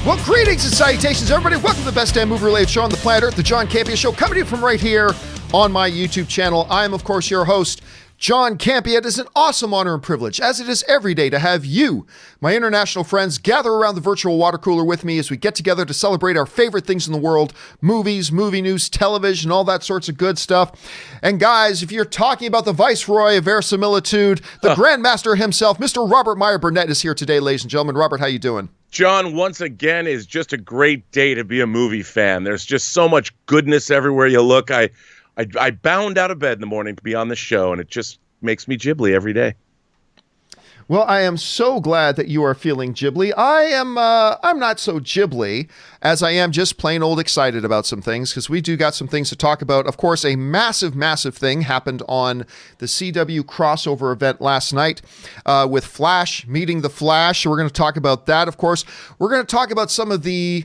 Well, greetings and salutations, everybody. Welcome to the best damn movie-related show on the planet Earth, the John Campea Show, coming to you from right here on my YouTube channel. I am, of course, your host, John Campea. It is an awesome honor and privilege, as it is every day, to have you, my international friends, gather around the virtual water cooler with me as we get together to celebrate our favorite things in the world, movies, movie news, television, all that sorts of good stuff. And guys, if you're talking about the Viceroy of Verisimilitude, the Grandmaster himself, Mr. Robert Meyer Burnett is here today, ladies and gentlemen. Robert, how you doing? John, once again, is just a great day to be a movie fan. There's just so much goodness everywhere you look. I bound out of bed in the morning to be on the show, and it just makes me ghibli every day. Well, I am so glad that you are feeling ghibli. I'm not so ghibli as I am just plain old excited about some things, because we do got some things to talk about. Of course, a massive thing happened on the CW crossover event last night with Flash meeting the Flash. So we're going to talk about that. Of course, we're going to talk about some of the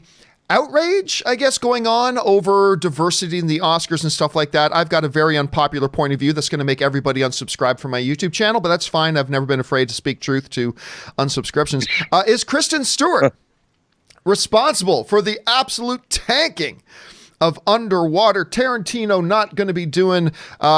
outrage, I guess, going on over diversity in the Oscars and stuff like that. I've got a very unpopular point of view that's going to make everybody unsubscribe from my YouTube channel, but that's fine. I've never been afraid to speak truth to unsubscriptions. Is Kristen Stewart responsible for the absolute tanking of Underwater? Tarantino not going to be doing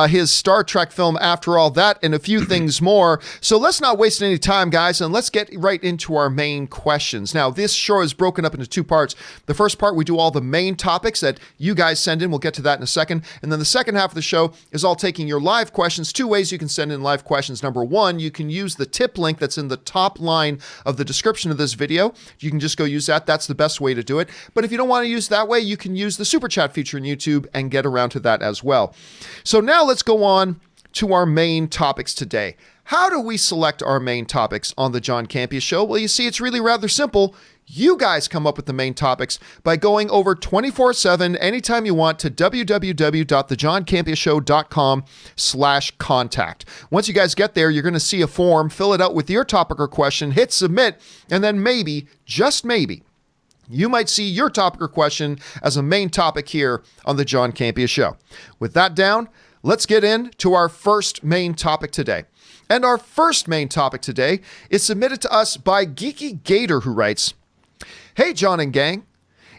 his Star Trek film after all that, and a few things more. So let's not waste any time, guys, and let's get right into our main questions. Now, this show is broken up into two parts. The first part, we do all the main topics that you guys send in. We'll get to that in a second. And then the second half of the show is all taking your live questions. Two ways you can send in live questions. Number one, you can use the tip link that's in the top line of the description of this video. You can just go use that. That's the best way to do it. But if you don't want to use that way, you can use the super chat feature in YouTube and get around to that as well. So now let's go on to our main topics today. How do we select our main topics on the John Campea Show? Well, you see, it's really rather simple. You guys come up with the main topics by going over 24/7 anytime you want to www.thejohncampeashow.com/contact. Once you guys get there, you're going to see a form, fill it out with your topic or question, hit submit, and then maybe, just maybe, you might see your topic or question as a main topic here on the John Campea Show. With that down, let's get into our first main topic today. And our first main topic today is submitted to us by Geeky Gator, who writes, "Hey, John and gang.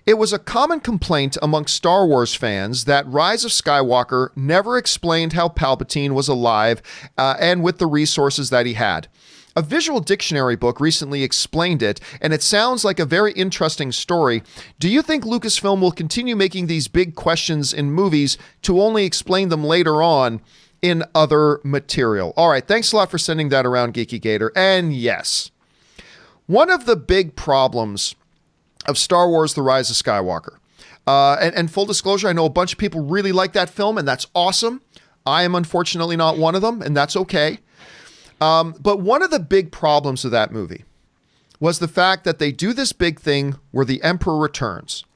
It was a common complaint among Star Wars fans that Rise of Skywalker never explained how Palpatine was alive and with the resources that he had. A visual dictionary book recently explained it, and it sounds like a very interesting story. Do you think Lucasfilm will continue making these big questions in movies to only explain them later on in other material?" All right, thanks a lot for sending that around, Geeky Gator. And yes, one of the big problems of Star Wars The Rise of Skywalker, and full disclosure, I know a bunch of people really like that film, and that's awesome. I am unfortunately not one of them, and that's okay. But one of the big problems of that movie was the fact that they do this big thing where the Emperor returns.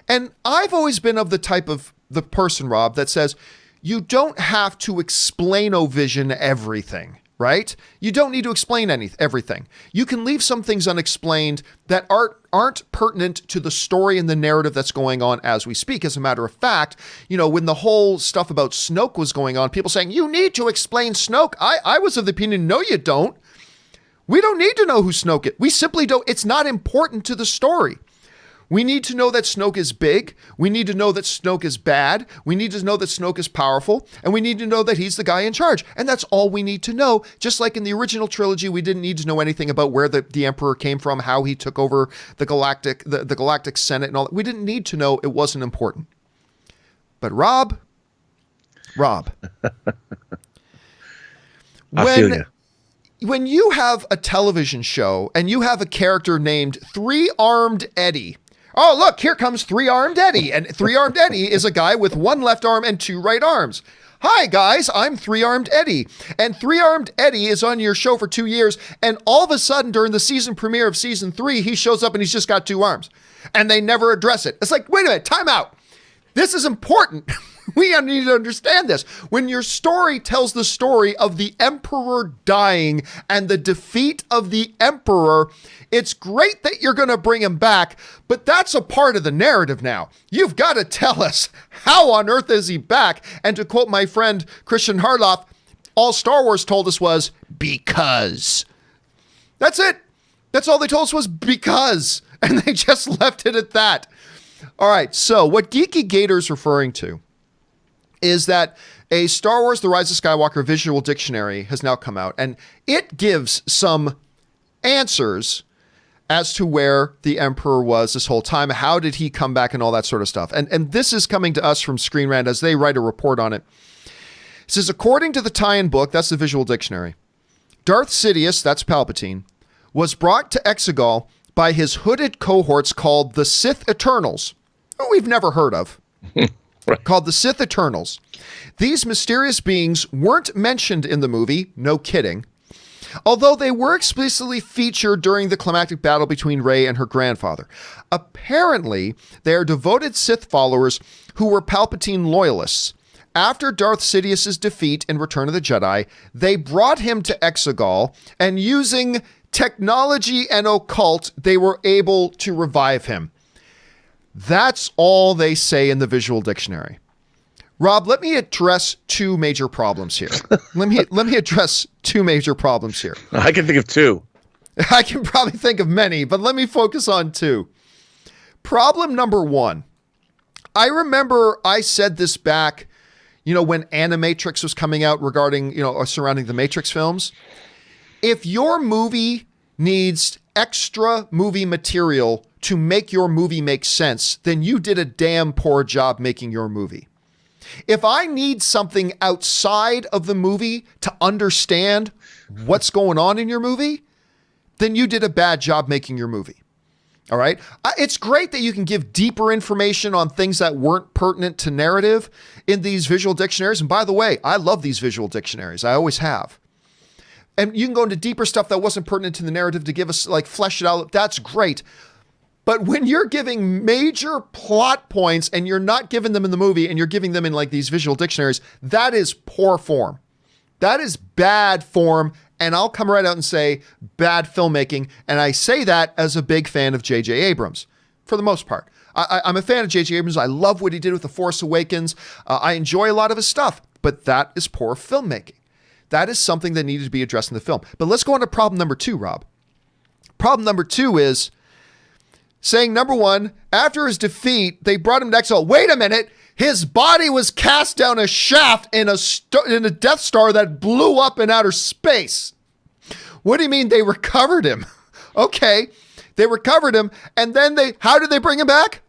And I've always been of the type of the person, Rob, that says you don't have to explain-o-vision everything, right? You don't need to explain everything. You can leave some things unexplained that aren't pertinent to the story and the narrative that's going on as we speak. As a matter of fact, you know, when the whole stuff about Snoke was going on, people saying, you need to explain Snoke. I was of the opinion, no, you don't. We don't need to know who Snoke is. We simply don't. It's not important to the story. We need to know that Snoke is big. We need to know that Snoke is bad. We need to know that Snoke is powerful. And we need to know that he's the guy in charge. And that's all we need to know. Just like in the original trilogy, we didn't need to know anything about where the Emperor came from, how he took over the Galactic Senate and all that. We didn't need to know. It wasn't important. But Rob, when you have a television show and you have a character named Three-Armed Eddie, oh, look, here comes Three-Armed Eddie. And Three-Armed Eddie is a guy with one left arm and two right arms. Hi, guys, I'm Three-Armed Eddie. And Three-Armed Eddie is on your show for 2 years. And all of a sudden, during the season premiere of season 3, he shows up and he's just got two arms. And they never address it. It's like, wait a minute, time out. This is important. We need to understand this. When your story tells the story of the Emperor dying and the defeat of the Emperor, it's great that you're going to bring him back, but that's a part of the narrative now. You've got to tell us, how on earth is he back? And to quote my friend Christian Harloff, all Star Wars told us was, because. That's it. That's all they told us was because. And they just left it at that. All right, so what Geeky Gator's referring to is that a Star Wars The Rise of Skywalker visual dictionary has now come out, and it gives some answers as to where the Emperor was this whole time. How did he come back and all that sort of stuff. And this is coming to us from Screen Rant as they write a report on it. It says, according to the tie-in book, that's the visual dictionary, Darth Sidious, that's Palpatine, was brought to Exegol by his hooded cohorts called the Sith Eternals, who we've never heard of, called the Sith Eternals. These mysterious beings weren't mentioned in the movie, no kidding, although they were explicitly featured during the climactic battle between Rey and her grandfather. Apparently, they are devoted Sith followers who were Palpatine loyalists. After Darth Sidious's defeat in Return of the Jedi, they brought him to Exegol, and using technology and occult, they were able to revive him. That's all they say in the visual dictionary. Rob, let me address two major problems here. Let me address two major problems here. I can think of two. I can probably think of many, but let me focus on two. Problem number one. I remember I said this back, when Animatrix was coming out regarding, surrounding the Matrix films. If your movie needs extra movie material to make your movie make sense, then you did a damn poor job making your movie. If I need something outside of the movie to understand what's going on in your movie, then you did a bad job making your movie. All right. It's great that you can give deeper information on things that weren't pertinent to narrative in these visual dictionaries. And by the way, I love these visual dictionaries. I always have. And you can go into deeper stuff that wasn't pertinent to the narrative to give us, flesh it out. That's great. But when you're giving major plot points and you're not giving them in the movie and you're giving them in these visual dictionaries, that is poor form. That is bad form. And I'll come right out and say bad filmmaking. And I say that as a big fan of J.J. Abrams, for the most part. I'm a fan of J.J. Abrams. I love what he did with The Force Awakens. I enjoy a lot of his stuff, but that is poor filmmaking. That is something that needed to be addressed in the film. But let's go on to problem number two, Rob. Problem number two is saying, number one, after his defeat, they brought him to Exegol. Wait a minute. His body was cast down a shaft in a Death Star that blew up in outer space. What do you mean they recovered him? Okay, they recovered him, and then how did they bring him back?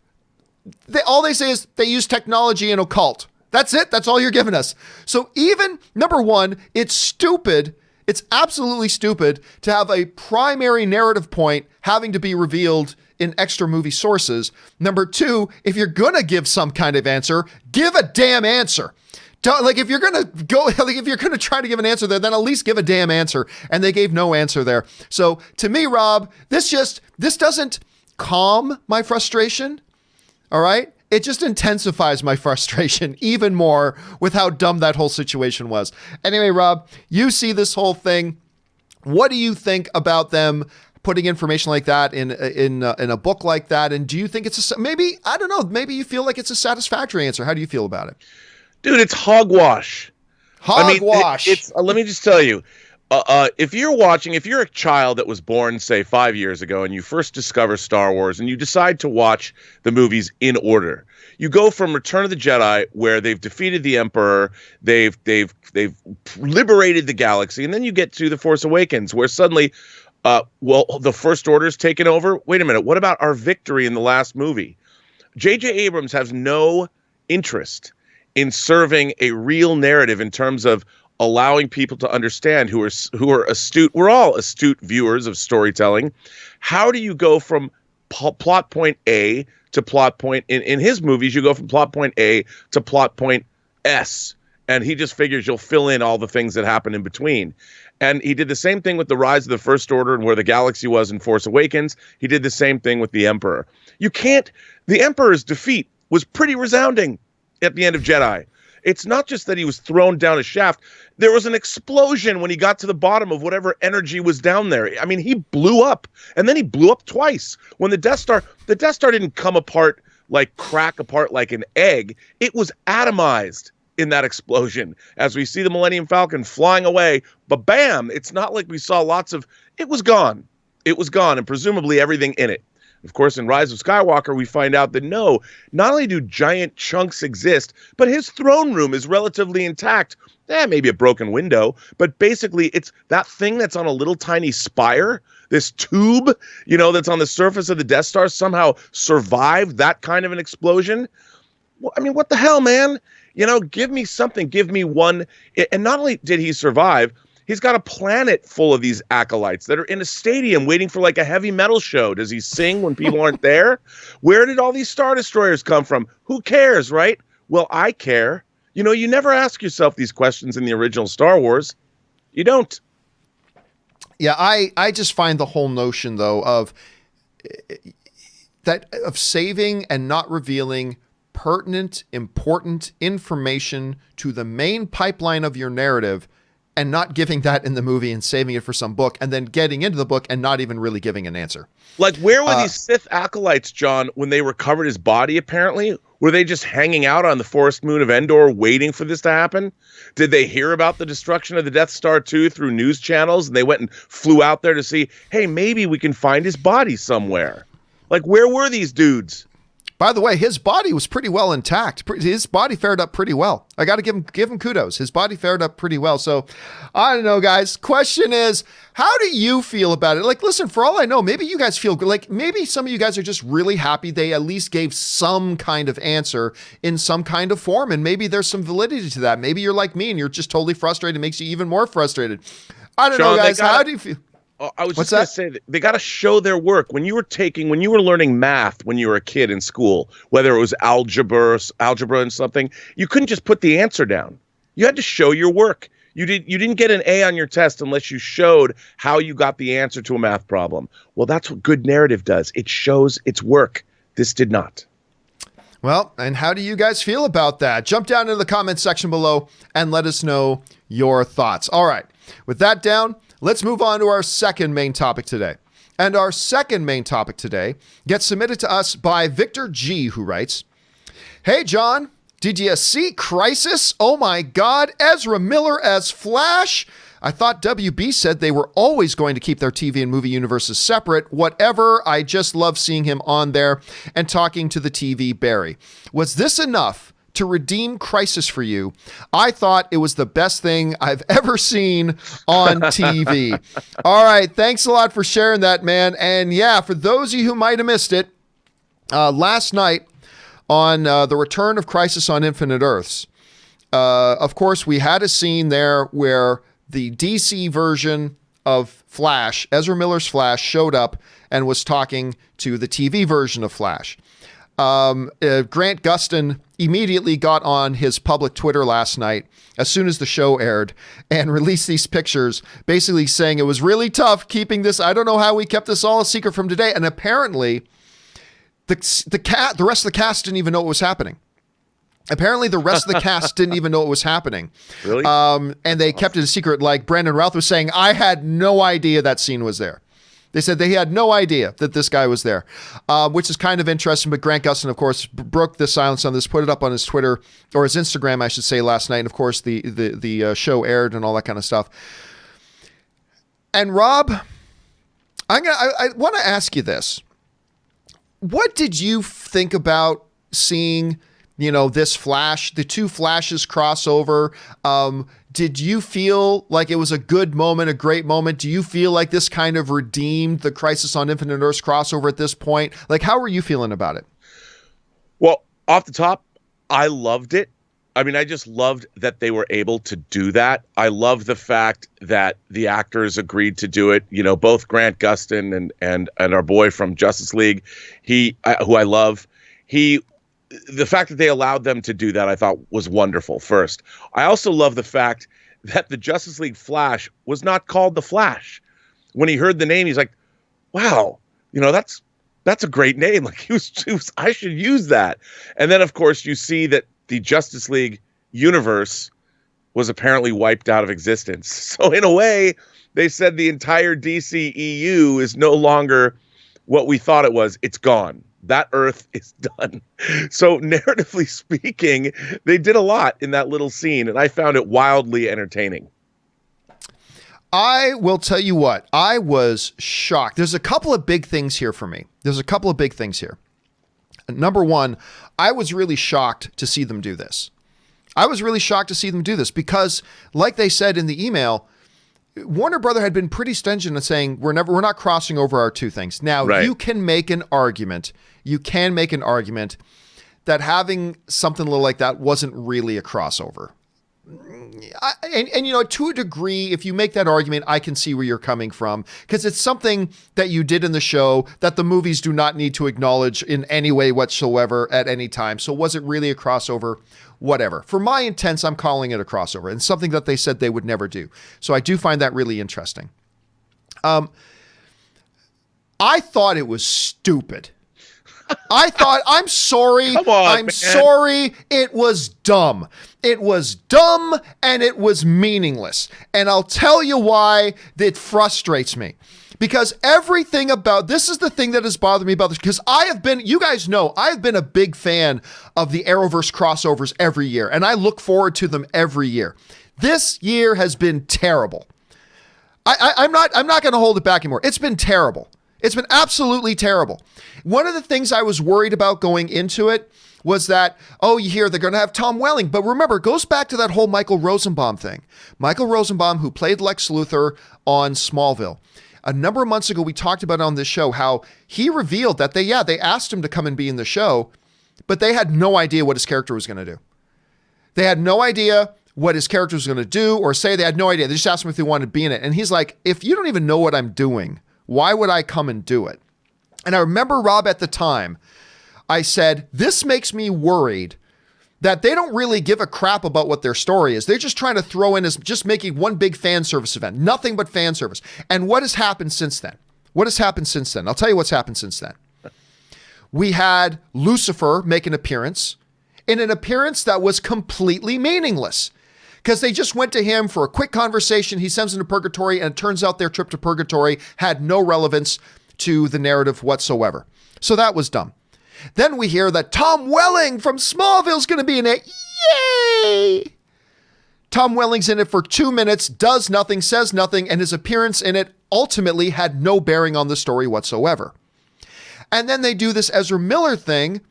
All they say is they use technology and occult. That's it. That's all you're giving us. So even, number one, it's stupid. It's absolutely stupid to have a primary narrative point having to be revealed in extra movie sources. Number two, if you're going to give some kind of answer, give a damn answer. If you're going to go, if you're going to try to give an answer there, then at least give a damn answer. And they gave no answer there. So to me, Rob, this doesn't calm my frustration. All right. It just intensifies my frustration even more with how dumb that whole situation was. Anyway, Rob, you see this whole thing. What do you think about them putting information like that in a book like that? And do you think it's maybe you feel like it's a satisfactory answer? How do you feel about it? Dude, it's hogwash. Hogwash. Let me just tell you, if you're a child that was born, say, 5 years ago, and you first discover Star Wars and you decide to watch the movies in order, you go from Return of the Jedi, where they've defeated the Emperor, they've liberated the galaxy, and then you get to The Force Awakens, where suddenly, the First Order's taken over. Wait a minute, what about our victory in the last movie? J.J. Abrams has no interest in serving a real narrative in terms of allowing people to understand who are astute. We're all astute viewers of storytelling. How do you go from plot point A to plot point in his movies? You go from plot point A to plot point S, and he just figures you'll fill in all the things that happen in between. And he did the same thing with the Rise of the First Order and where the galaxy was in Force Awakens. He did the same thing with the Emperor. The Emperor's defeat was pretty resounding at the end of Jedi. It's not just that he was thrown down a shaft. There was an explosion when he got to the bottom of whatever energy was down there. I mean, he blew up, and then he blew up twice. When the Death Star didn't come apart, crack apart like an egg. It was atomized in that explosion. As we see the Millennium Falcon flying away, but bam, it's not like we saw it was gone. It was gone, and presumably everything in it. Of course, in Rise of Skywalker, we find out that no, not only do giant chunks exist, but his throne room is relatively intact. Maybe a broken window, but basically it's that thing that's on a little tiny spire, this tube, that's on the surface of the Death Star somehow survived that kind of an explosion. Well, I mean, what the hell, man? Give me something, give me one. And not only did he survive, he's got a planet full of these acolytes that are in a stadium waiting for like a heavy metal show. Does he sing when people aren't there? Where did all these Star Destroyers come from? Who cares, right? Well, I care. You never ask yourself these questions in the original Star Wars. You don't. Yeah, I just find the whole notion, though, of saving and not revealing pertinent, important information to the main pipeline of your narrative and not giving that in the movie and saving it for some book and then getting into the book and not even really giving an answer. Like, where were these Sith acolytes, John, when they recovered his body, apparently? Were they just hanging out on the forest moon of Endor waiting for this to happen? Did they hear about the destruction of the Death Star 2 through news channels and they went and flew out there to see, hey, maybe we can find his body somewhere? Like, where were these dudes? By the way, his body was pretty well intact. His body fared up pretty well. I got to give him kudos. His body fared up pretty well. So I don't know, guys. Question is, how do you feel about it? Like, listen, for all I know, maybe you guys feel good. Like, maybe some of you guys are just really happy they at least gave some kind of answer in some kind of form. And maybe there's some validity to that. Maybe you're like me and you're just totally frustrated. It makes you even more frustrated. I don't know, guys. How do you feel? I was just going to say that they got to show their work. When you were learning math when you were a kid in school, whether it was algebra and something, you couldn't just put the answer down. You had to show your work. You didn't get an A on your test unless you showed how you got the answer to a math problem. Well, that's what good narrative does. It shows its work. This did not. Well, and how do you guys feel about that? Jump down into the comments section below and let us know your thoughts. All right. With that down, let's move on to our second main topic today. And our second main topic today gets submitted to us by Victor G, who writes, "Hey, John, did you see Crisis? Oh my God, Ezra Miller as Flash? I thought WB said they were always going to keep their TV and movie universes separate. Whatever, I just love seeing him on there and talking to the TV Barry. Was this enough to redeem Crisis for you? I thought it was the best thing I've ever seen on TV." All right, thanks a lot for sharing that, man. And yeah, for those of you who might have missed it, last night on the return of Crisis on Infinite Earths, of course, we had a scene there where the DC version of Flash, Ezra Miller's Flash, showed up and was talking to the TV version of Flash. Grant Gustin immediately got on his public Twitter last night as soon as the show aired and released these pictures basically saying it was really tough keeping this. I don't know how we kept this all a secret from today. And apparently the rest of the cast didn't even know what was happening. Apparently the rest of the cast didn't even know what was happening. Really? And they kept it a secret. Like Brandon Routh was saying, I had no idea that scene was there. They said they had no idea that this guy was there, which is kind of interesting. But Grant Gustin, of course, broke the silence on this, put it up on his Twitter or his Instagram, I should say, last night. And of course, the show aired and all that kind of stuff. And Rob, I want to ask you this: what did you think about seeing, this Flash, the two Flashes crossover? Did you feel like it was a good moment, a great moment? Do you feel like this kind of redeemed the Crisis on Infinite Earths crossover at this point? Like, how were you feeling about it? Well, off the top, I loved it. I mean, I just loved that they were able to do that. I love the fact that the actors agreed to do it. Both Grant Gustin and our boy from Justice League, who I love, the fact that they allowed them to do that, I thought was wonderful. First, I also love the fact that the Justice League Flash was not called the Flash. When he heard the name, he's like, wow, that's a great name. Like he was, I should use that. And then of course you see that the Justice League universe was apparently wiped out of existence. So in a way, they said the entire DCEU is no longer what we thought it was. It's gone. That Earth is done. So narratively speaking, they did a lot in that little scene, and I found it wildly entertaining. I will tell you what, I was shocked. There's a couple of big things here for me. Number one, I was really shocked to see them do this. Because, like they said in the email, Warner Brother had been pretty stringent in saying we're not crossing over our two things. Now, Right. You can make an argument that having something like that wasn't really a crossover. And to a degree, if you make that argument, I can see where you're coming from, because it's something that you did in the show that the movies do not need to acknowledge in any way whatsoever at any time. So was it really a crossover? Whatever. For my intents, I'm calling it a crossover, and something that they said they would never do. So I do find that really interesting. I thought it was stupid. I'm sorry. Come on, I'm man. sorry. It was dumb. It was dumb and it was meaningless. And I'll tell you why it frustrates me. Because everything about this is the thing that has bothered me about this. Because you guys know, I've been a big fan of the Arrowverse crossovers every year. And I look forward to them every year. This year has been terrible. I'm not going to hold it back anymore. It's been terrible. It's been absolutely terrible. One of the things I was worried about going into it was that, you hear they're going to have Tom Welling. But remember, it goes back to that whole Michael Rosenbaum thing. Michael Rosenbaum, who played Lex Luthor on Smallville. A number of months ago, we talked about on this show how he revealed that they asked him to come and be in the show, but they had no idea what his character was going to do. They had no idea what his character was going to do or say. They had no idea. They just asked him if he wanted to be in it. And he's like, if you don't even know what I'm doing, why would I come and do it? And I remember, Rob, at the time, I said, this makes me worried that they don't really give a crap about what their story is. They're just trying to throw in as just making one big fan service event, nothing but fan service. And what has happened since then? I'll tell you what's happened since then. We had Lucifer make an appearance, in an appearance that was completely meaningless. Because they just went to him for a quick conversation. He sends them to purgatory, and it turns out their trip to purgatory had no relevance to the narrative whatsoever. So that was dumb. Then we hear that Tom Welling from Smallville is going to be in it. Yay! Tom Welling's in it for 2 minutes, does nothing, says nothing, and his appearance in it ultimately had no bearing on the story whatsoever. And then they do this Ezra Miller thing,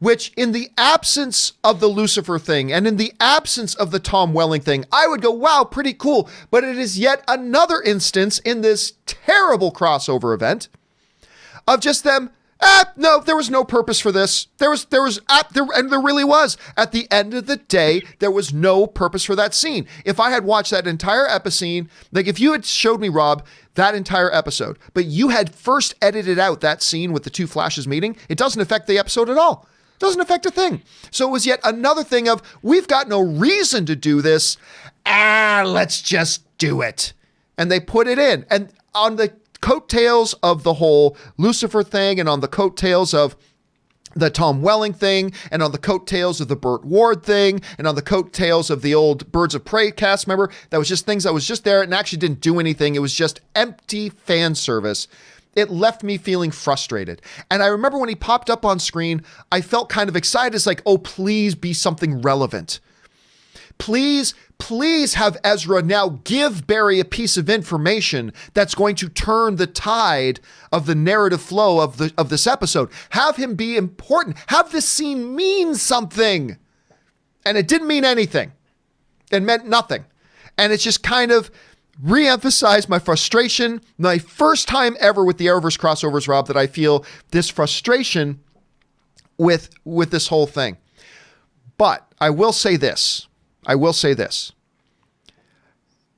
which in the absence of the Lucifer thing and in the absence of the Tom Welling thing, I would go, wow, pretty cool. But it is yet another instance in this terrible crossover event of just them, no, there was no purpose for this. And there really was. At the end of the day, there was no purpose for that scene. If I had watched that entire episode, like if you had showed me, Rob, that entire episode, but you had first edited out that scene with the two Flashes meeting, it doesn't affect the episode at all. Doesn't affect a thing. So it was yet another thing of, we've got no reason to do this. Let's just do it. And they put it in. And on the coattails of the whole Lucifer thing, and on the coattails of the Tom Welling thing, and on the coattails of the Burt Ward thing, and on the coattails of the old Birds of Prey cast member, that was just things that was just there and actually didn't do anything. It was just empty fan service. It left me feeling frustrated. And I remember when he popped up on screen, I felt kind of excited. It's like, oh, please be something relevant. Please have Ezra now give Barry a piece of information that's going to turn the tide of the narrative flow of this episode. Have him be important. Have this scene mean something. And it didn't mean anything. It meant nothing. And it's just kind of re-emphasize my frustration. My first time ever with the Arrowverse crossovers, Rob, that I feel this frustration with this whole thing. But I will say this.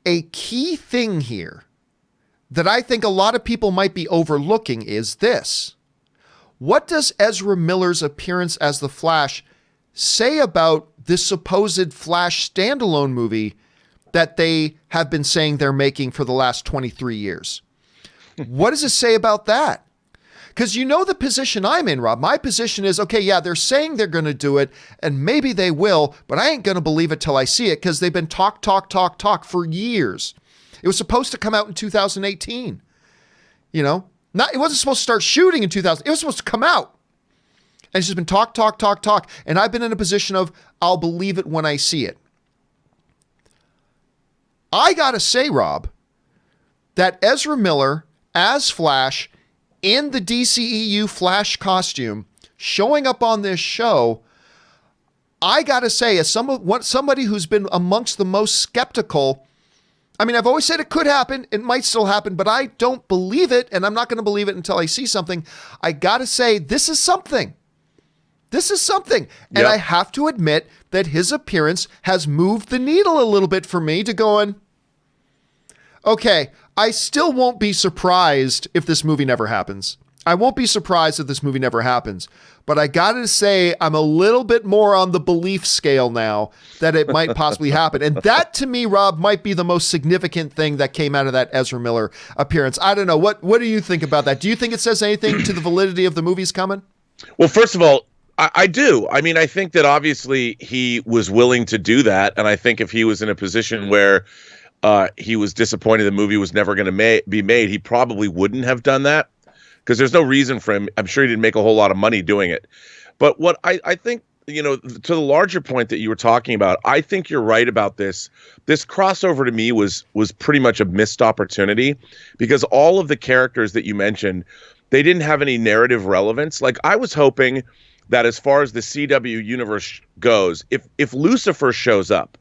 A key thing here that I think a lot of people might be overlooking is this. What does Ezra Miller's appearance as the Flash say about this supposed Flash standalone movie that they have been saying they're making for the last 23 years? What does it say about that? Because you know the position I'm in, Rob. My position is, okay, yeah, they're saying they're going to do it, and maybe they will, but I ain't going to believe it till I see it, because they've been talk for years. It was supposed to come out in 2018. You know? It wasn't supposed to start shooting in 2000. It was supposed to come out. And it's just been talk. And I've been in a position of, I'll believe it when I see it. I got to say, Rob, that Ezra Miller as Flash in the DCEU Flash costume showing up on this show, I gotta say, as somebody who's been amongst the most skeptical, I mean, I've always said it could happen, it might still happen, but I don't believe it, and I'm not going to believe it until I see something. I gotta say, this is something. This is something. And Yep. I have to admit that his appearance has moved the needle a little bit for me to going, okay, I still won't be surprised if this movie never happens. I won't be surprised if this movie never happens. But I gotta say, I'm a little bit more on the belief scale now that it might possibly happen. And that, to me, Rob, might be the most significant thing that came out of that Ezra Miller appearance. I don't know. What do you think about that? Do you think it says anything to the validity of the movies coming? Well, first of all, I do. I mean, I think that obviously he was willing to do that. And I think if he was in a position where he was disappointed the movie was never going to be made, he probably wouldn't have done that. Because there's no reason for him. I'm sure he didn't make a whole lot of money doing it. But what I think, you know, to the larger point that you were talking about, I think you're right about this. This crossover to me was pretty much a missed opportunity because all of the characters that you mentioned, they didn't have any narrative relevance. Like I was hoping that as far as the CW universe goes, if Lucifer shows up,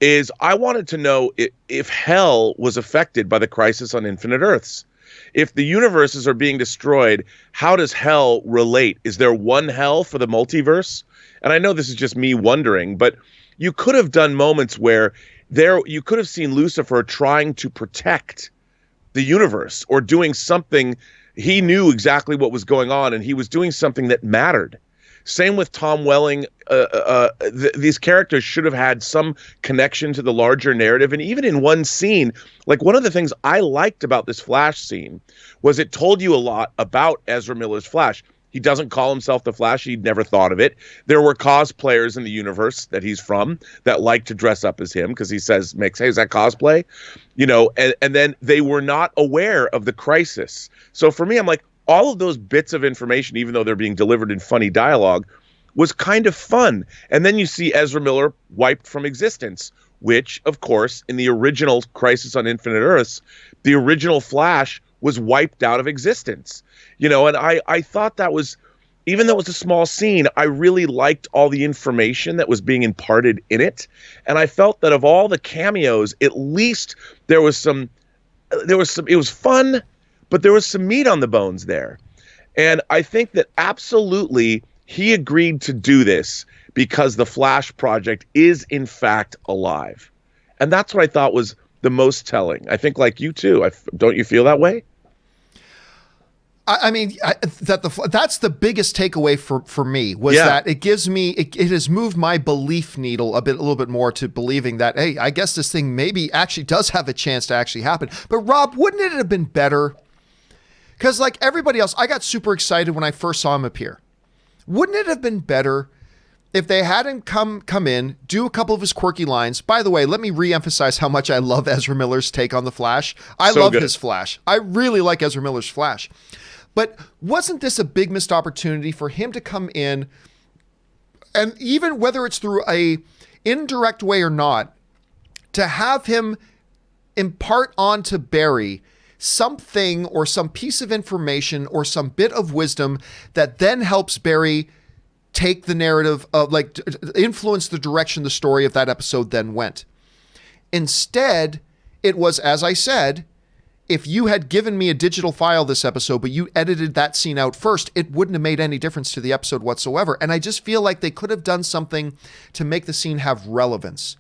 I wanted to know if hell was affected by the Crisis on Infinite Earths. If the universes are being destroyed, how does hell relate? Is there one hell for the multiverse? And I know this is just me wondering, but you could have done moments where you could have seen Lucifer trying to protect the universe or doing something. He knew exactly what was going on and he was doing something that mattered. Same with Tom Welling. These characters should have had some connection to the larger narrative. And even in one scene, like one of the things I liked about this Flash scene was it told you a lot about Ezra Miller's Flash. He doesn't call himself the Flash. He'd never thought of it. There were cosplayers in the universe that he's from that like to dress up as him because he says, hey, is that cosplay? You know, and then they were not aware of the crisis. So for me, I'm like, all of those bits of information, even though they're being delivered in funny dialogue, was kind of fun. And then you see Ezra Miller wiped from existence, which, of course, in the original Crisis on Infinite Earths, the original Flash was wiped out of existence. You know, and I thought that was, even though it was a small scene, I really liked all the information that was being imparted in it. And I felt that of all the cameos, at least it was fun, but there was some meat on the bones there. And I think that absolutely he agreed to do this because the Flash project is in fact alive. And that's what I thought was the most telling. I think like you too. Don't you feel that way? I mean, that's the biggest takeaway for me was that it gives me, it has moved my belief needle a little bit more to believing that, hey, I guess this thing maybe actually does have a chance to actually happen. But Rob, wouldn't it have been better? Because like everybody else, I got super excited when I first saw him appear. Wouldn't it have been better if they had him come in, do a couple of his quirky lines? By the way, let me reemphasize how much I love Ezra Miller's take on the Flash. I love his Flash. I really like Ezra Miller's Flash. But wasn't this a big missed opportunity for him to come in, and even whether it's through a indirect way or not, to have him impart onto Barry something or some piece of information or some bit of wisdom that then helps Barry take the narrative of like influence the direction the story of that episode then went. Instead, it was, as I said, if you had given me a digital file this episode, but you edited that scene out first, it wouldn't have made any difference to the episode whatsoever. And I just feel like they could have done something to make the scene have relevance.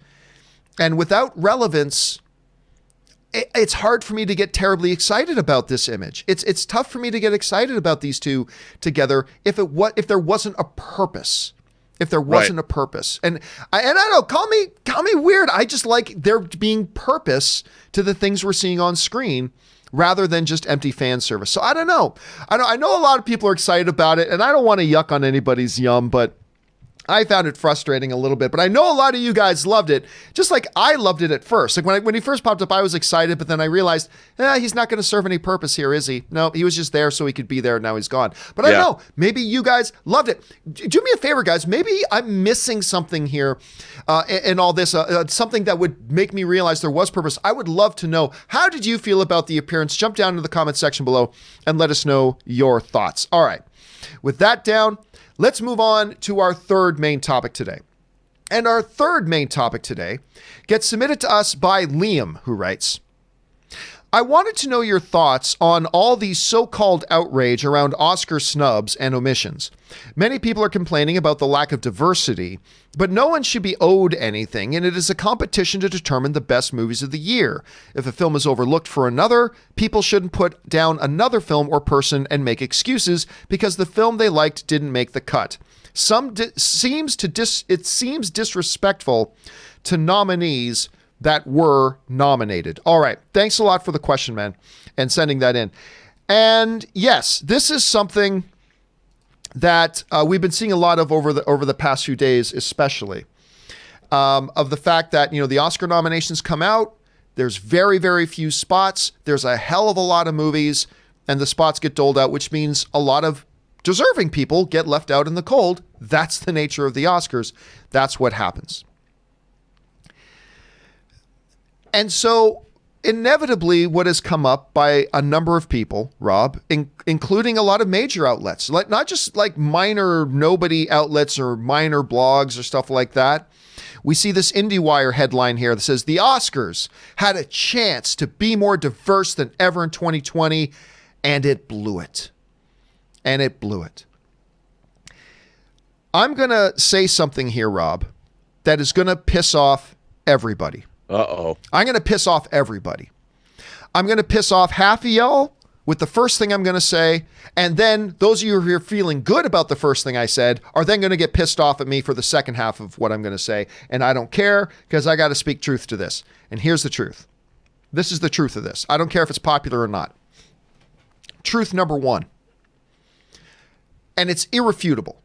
And without relevance, it's hard for me to get terribly excited about this image. It's tough for me to get excited about these two together if there wasn't a purpose. If there wasn't a purpose. And I don't know, call me weird. I just like there being purpose to the things we're seeing on screen rather than just empty fan service. So I don't know. I know a lot of people are excited about it, and I don't want to yuck on anybody's yum, but I found it frustrating a little bit, but I know a lot of you guys loved it, just like I loved it at first. Like when he first popped up, I was excited, but then I realized, he's not going to serve any purpose here, is he? No, he was just there so he could be there, and now he's gone. But I know, maybe you guys loved it. Do me a favor, guys. Maybe I'm missing something here in all this, something that would make me realize there was purpose. I would love to know, how did you feel about the appearance? Jump down to the comment section below and let us know your thoughts. All right. With that down, let's move on to our third main topic today. And our third main topic today gets submitted to us by Liam, who writes, I wanted to know your thoughts on all the so-called outrage around Oscar snubs and omissions. Many people are complaining about the lack of diversity, but no one should be owed anything, and it is a competition to determine the best movies of the year. If a film is overlooked for another, people shouldn't put down another film or person and make excuses because the film they liked didn't make the cut. It seems disrespectful to nominees that were nominated. All right. Thanks a lot for the question, man, and sending that in. And yes, this is something that we've been seeing a lot of over the past few days, especially of the fact that, the Oscar nominations come out. There's very, very few spots. There's a hell of a lot of movies, and the spots get doled out, which means a lot of deserving people get left out in the cold. That's the nature of the Oscars. That's what happens. And so inevitably what has come up by a number of people, Rob, including a lot of major outlets, like not just like minor nobody outlets or minor blogs or stuff like that. We see this IndieWire headline here that says the Oscars had a chance to be more diverse than ever in 2020, and it blew it. And it blew it. I'm going to say something here, Rob, that is going to piss off everybody. Uh-oh. I'm going to piss off everybody. I'm going to piss off half of y'all with the first thing I'm going to say, and then those of you who are feeling good about the first thing I said are then going to get pissed off at me for the second half of what I'm going to say, and I don't care because I got to speak truth to this. And here's the truth. This is the truth of this. I don't care if it's popular or not. Truth number one, and it's irrefutable.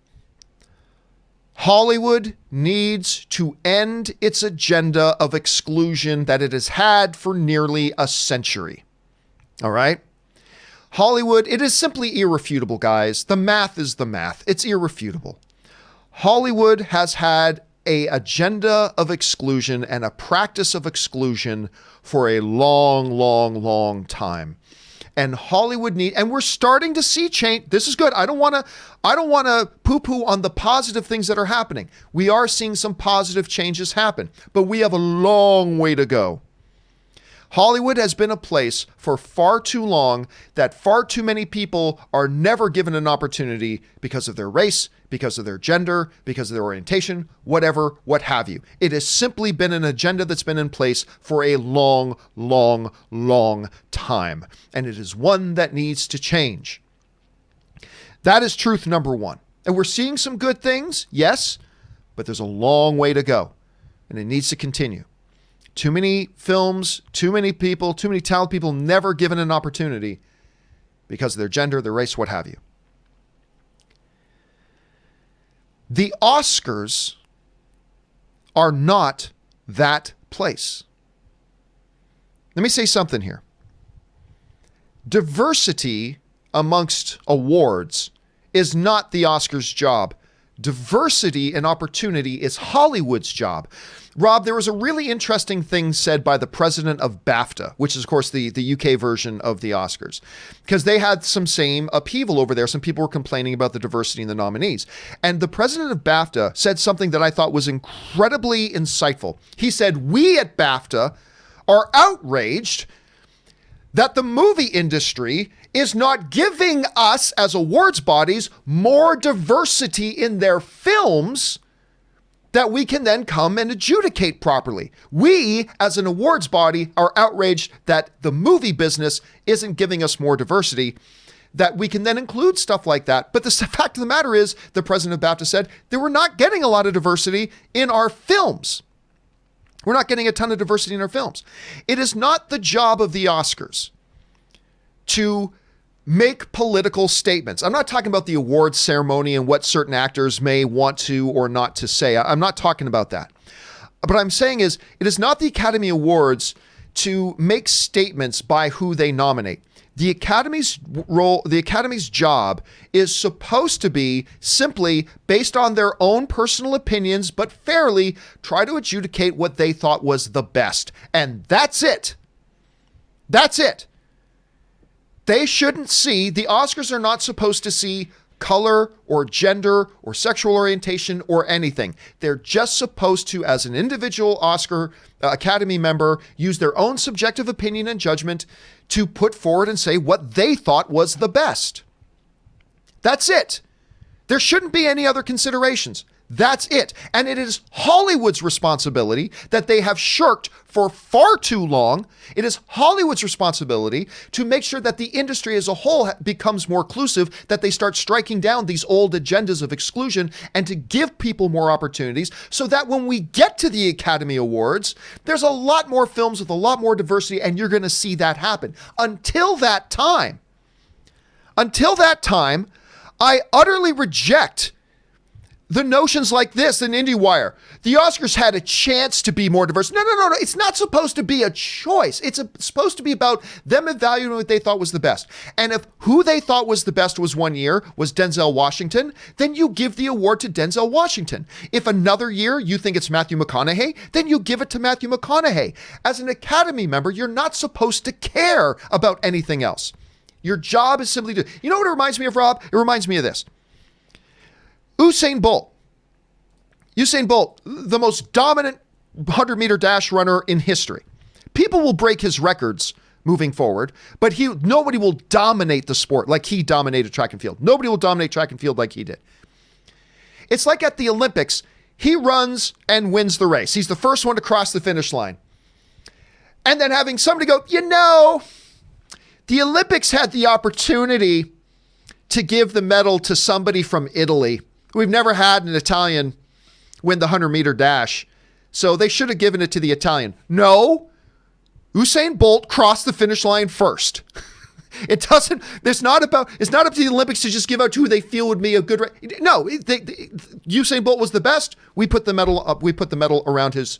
Hollywood needs to end its agenda of exclusion that it has had for nearly a century. All right? Hollywood, it is simply irrefutable, guys. The math is the math. It's irrefutable. Hollywood has had an agenda of exclusion and a practice of exclusion for a long, long, long time. And Hollywood and we're starting to see change. This is good. I don't want to poo-poo on the positive things that are happening. We are seeing some positive changes happen, but we have a long way to go. Hollywood has been a place for far too long that far too many people are never given an opportunity because of their race, because of their gender, because of their orientation, whatever, what have you. It has simply been an agenda that's been in place for a long, long, long time. And it is one that needs to change. That is truth number one. And we're seeing some good things, yes, but there's a long way to go. And it needs to continue. Too many films, too many people, too many talented people never given an opportunity because of their gender, their race, what have you. The Oscars are not that place. Let me say something here. Diversity amongst awards is not the Oscars' job. Diversity and opportunity is Hollywood's job. Rob, there was a really interesting thing said by the president of BAFTA, which is, of course, the UK version of the Oscars, because they had some same upheaval over there. Some people were complaining about the diversity in the nominees. And the president of BAFTA said something that I thought was incredibly insightful. He said, we at BAFTA are outraged that the movie industry is not giving us as awards bodies more diversity in their films that we can then come and adjudicate properly. We, as an awards body, are outraged that the movie business isn't giving us more diversity, that we can then include stuff like that. But the fact of the matter is, the president of BAFTA said, that we're not getting a lot of diversity in our films. We're not getting a ton of diversity in our films. It is not the job of the Oscars to make political statements. I'm not talking about the awards ceremony and what certain actors may want to or not to say. I'm not talking about that. But I'm saying is, it is not the Academy Awards to make statements by who they nominate. The Academy's role, the Academy's job is supposed to be simply based on their own personal opinions, but fairly try to adjudicate what they thought was the best. And that's it. That's it. They shouldn't see, the Oscars are not supposed to see color or gender or sexual orientation or anything. They're just supposed to, as an individual Oscar Academy member, use their own subjective opinion and judgment to put forward and say what they thought was the best. That's it. There shouldn't be any other considerations. That's it. And it is Hollywood's responsibility that they have shirked for far too long. It is Hollywood's responsibility to make sure that the industry as a whole becomes more inclusive, that they start striking down these old agendas of exclusion and to give people more opportunities so that when we get to the Academy Awards, there's a lot more films with a lot more diversity, and you're going to see that happen. Until that time, I utterly reject the notions like this in IndieWire. The Oscars had a chance to be more diverse. No. It's not supposed to be a choice. It's supposed to be about them evaluating what they thought was the best. And if who they thought was the best was one year was Denzel Washington, then you give the award to Denzel Washington. If another year you think it's Matthew McConaughey, then you give it to Matthew McConaughey. As an Academy member, you're not supposed to care about anything else. Your job is simply to, you know what it reminds me of, Rob? It reminds me of this. Usain Bolt, the most dominant 100-meter dash runner in history. People will break his records moving forward, but nobody will dominate the sport like he dominated track and field. Nobody will dominate track and field like he did. It's like at the Olympics, he runs and wins the race. He's the first one to cross the finish line. And then having somebody go, the Olympics had the opportunity to give the medal to somebody from Italy. We've never had an Italian win the 100-meter dash, so they should have given it to the Italian. No, Usain Bolt crossed the finish line first. It's not up to the Olympics to just give out to who they feel would be a good race. No, Usain Bolt was the best. We put the medal up. We put the medal around his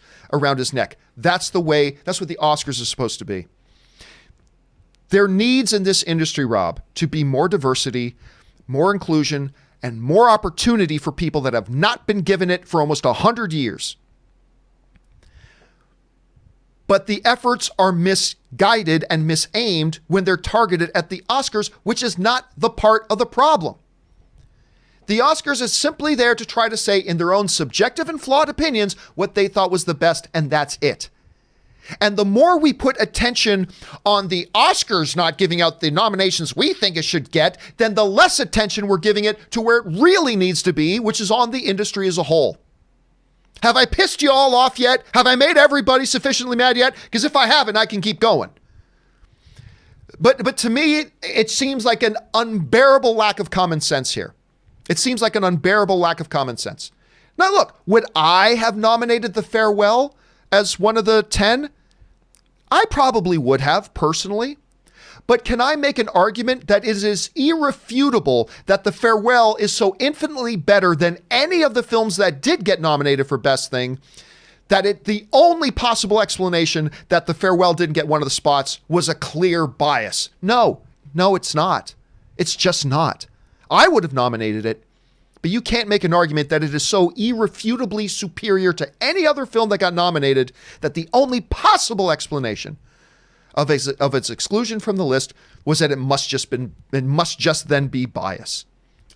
neck. That's what the Oscars is supposed to be. There needs in this industry, Rob, to be more diversity, more inclusion, and more opportunity for people that have not been given it for almost 100 years. But the efforts are misguided and misaimed when they're targeted at the Oscars, which is not the part of the problem. The Oscars is simply there to try to say in their own subjective and flawed opinions what they thought was the best, and that's it. And the more we put attention on the Oscars not giving out the nominations we think it should get, then the less attention we're giving it to where it really needs to be, which is on the industry as a whole. Have I pissed you all off yet? Have I made everybody sufficiently mad yet? Because if I haven't, I can keep going. But to me, it seems like an unbearable lack of common sense here. It seems like an unbearable lack of common sense. Now look, would I have nominated The Farewell as one of the 10? I probably would have, personally. But can I make an argument that it is irrefutable that The Farewell is so infinitely better than any of the films that did get nominated for Best Thing, that the only possible explanation that The Farewell didn't get one of the spots was a clear bias? No, it's not. It's just not. I would have nominated it. But you can't make an argument that it is so irrefutably superior to any other film that got nominated that the only possible explanation of its exclusion from the list was that it must just then be bias.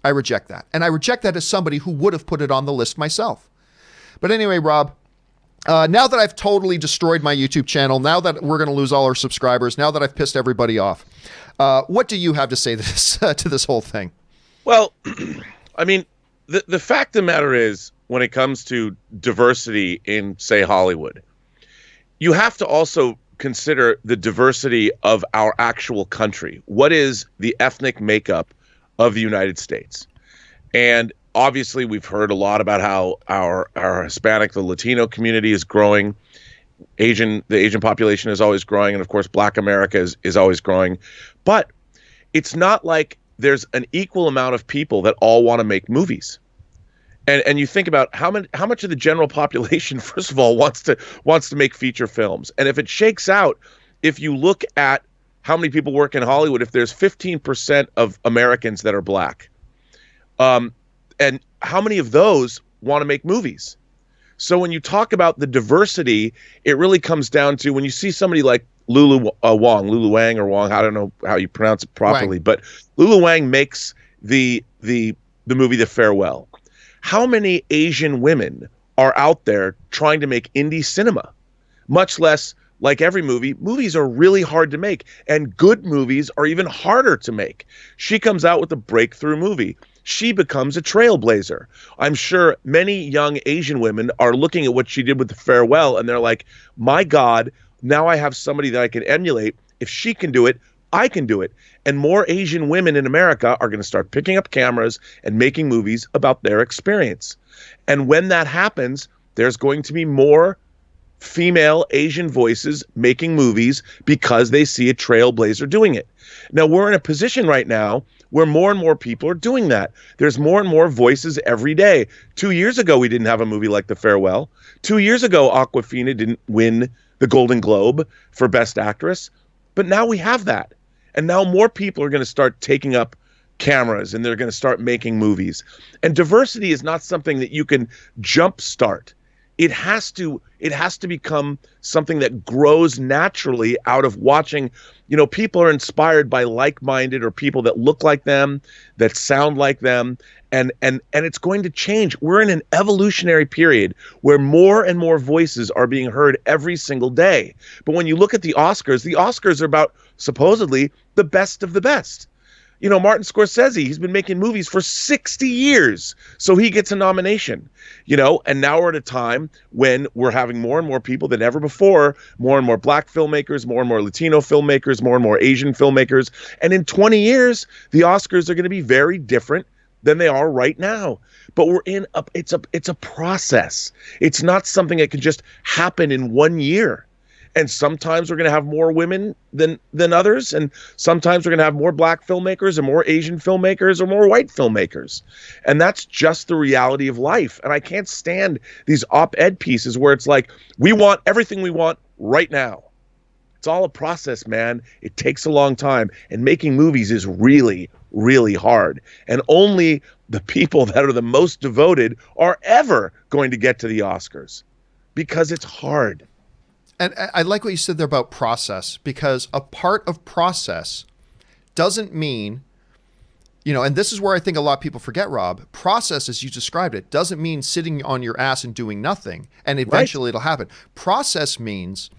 I reject that. And I reject that as somebody who would have put it on the list myself. But anyway, Rob, now that I've totally destroyed my YouTube channel, now that we're going to lose all our subscribers, now that I've pissed everybody off, what do you have to say to this whole thing? Well, I mean, the fact of the matter is, when it comes to diversity in, say, Hollywood, you have to also consider the diversity of our actual country. What is the ethnic makeup of the United States? And obviously, we've heard a lot about how our Hispanic, the Latino community is growing. The Asian population is always growing. And of course, Black America is always growing. But it's not like there's an equal amount of people that all want to make movies. And you think about how much of the general population, first of all, wants to make feature films. And if it shakes out, if you look at how many people work in Hollywood, if there's 15% of Americans that are black, and how many of those want to make movies? So when you talk about the diversity, it really comes down to when you see somebody like Lulu Wang or Wong, I don't know how you pronounce it properly, but Lulu Wang makes the movie The Farewell. How many Asian women are out there trying to make indie cinema? Much less, like every movie, movies are really hard to make, and good movies are even harder to make. She comes out with a breakthrough movie. She becomes a trailblazer. I'm sure many young Asian women are looking at what she did with The Farewell, and they're like, my God, now I have somebody that I can emulate. If she can do it, I can do it. And more Asian women in America are going to start picking up cameras and making movies about their experience. And when that happens, there's going to be more female Asian voices making movies because they see a trailblazer doing it. Now, we're in a position right now where more and more people are doing that. There's more and more voices every day. 2 years ago, we didn't have a movie like The Farewell. 2 years ago, Awkwafina didn't win the Golden Globe for Best Actress. But now we have that. And now more people are going to start taking up cameras and they're going to start making movies. And diversity is not something that you can jumpstart. It has to become something that grows naturally out of watching. You know, people are inspired by like-minded or people that look like them, that sound like them, and it's going to change. We're in an evolutionary period where more and more voices are being heard every single day. But when you look at the Oscars are about supposedly the best of the best. You know, Martin Scorsese, he's been making movies for 60 years, so he gets a nomination, you know, and now we're at a time when we're having more and more people than ever before, more and more black filmmakers, more and more Latino filmmakers, more and more Asian filmmakers. And in 20 years, the Oscars are going to be very different than they are right now. But it's a process. It's not something that can just happen in 1 year. And sometimes we're going to have more women than others. And sometimes we're going to have more black filmmakers and more Asian filmmakers or more white filmmakers. And that's just the reality of life. And I can't stand these op-ed pieces where it's like, we want everything we want right now. It's all a process, man. It takes a long time. And making movies is really, really hard. And only the people that are the most devoted are ever going to get to the Oscars because it's hard. And I like what you said there about process, because a part of process doesn't mean, you know, and this is where I think a lot of people forget, Rob, process, as you described it, doesn't mean sitting on your ass and doing nothing and eventually it'll happen. Process means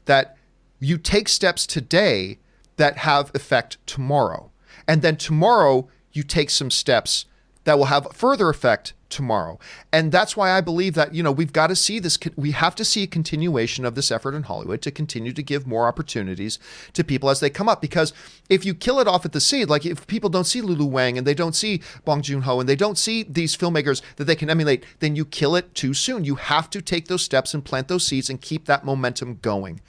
that you take steps today that have effect tomorrow. And then tomorrow you take some steps that will have further effect tomorrow. And that's why I believe that, you know, we've got to see this. We have to see a continuation of this effort in Hollywood to continue to give more opportunities to people as they come up. Because if you kill it off at the seed, like if people don't see Lulu Wang and they don't see Bong Joon-ho and they don't see these filmmakers that they can emulate, then you kill it too soon. You have to take those steps and plant those seeds and keep that momentum going.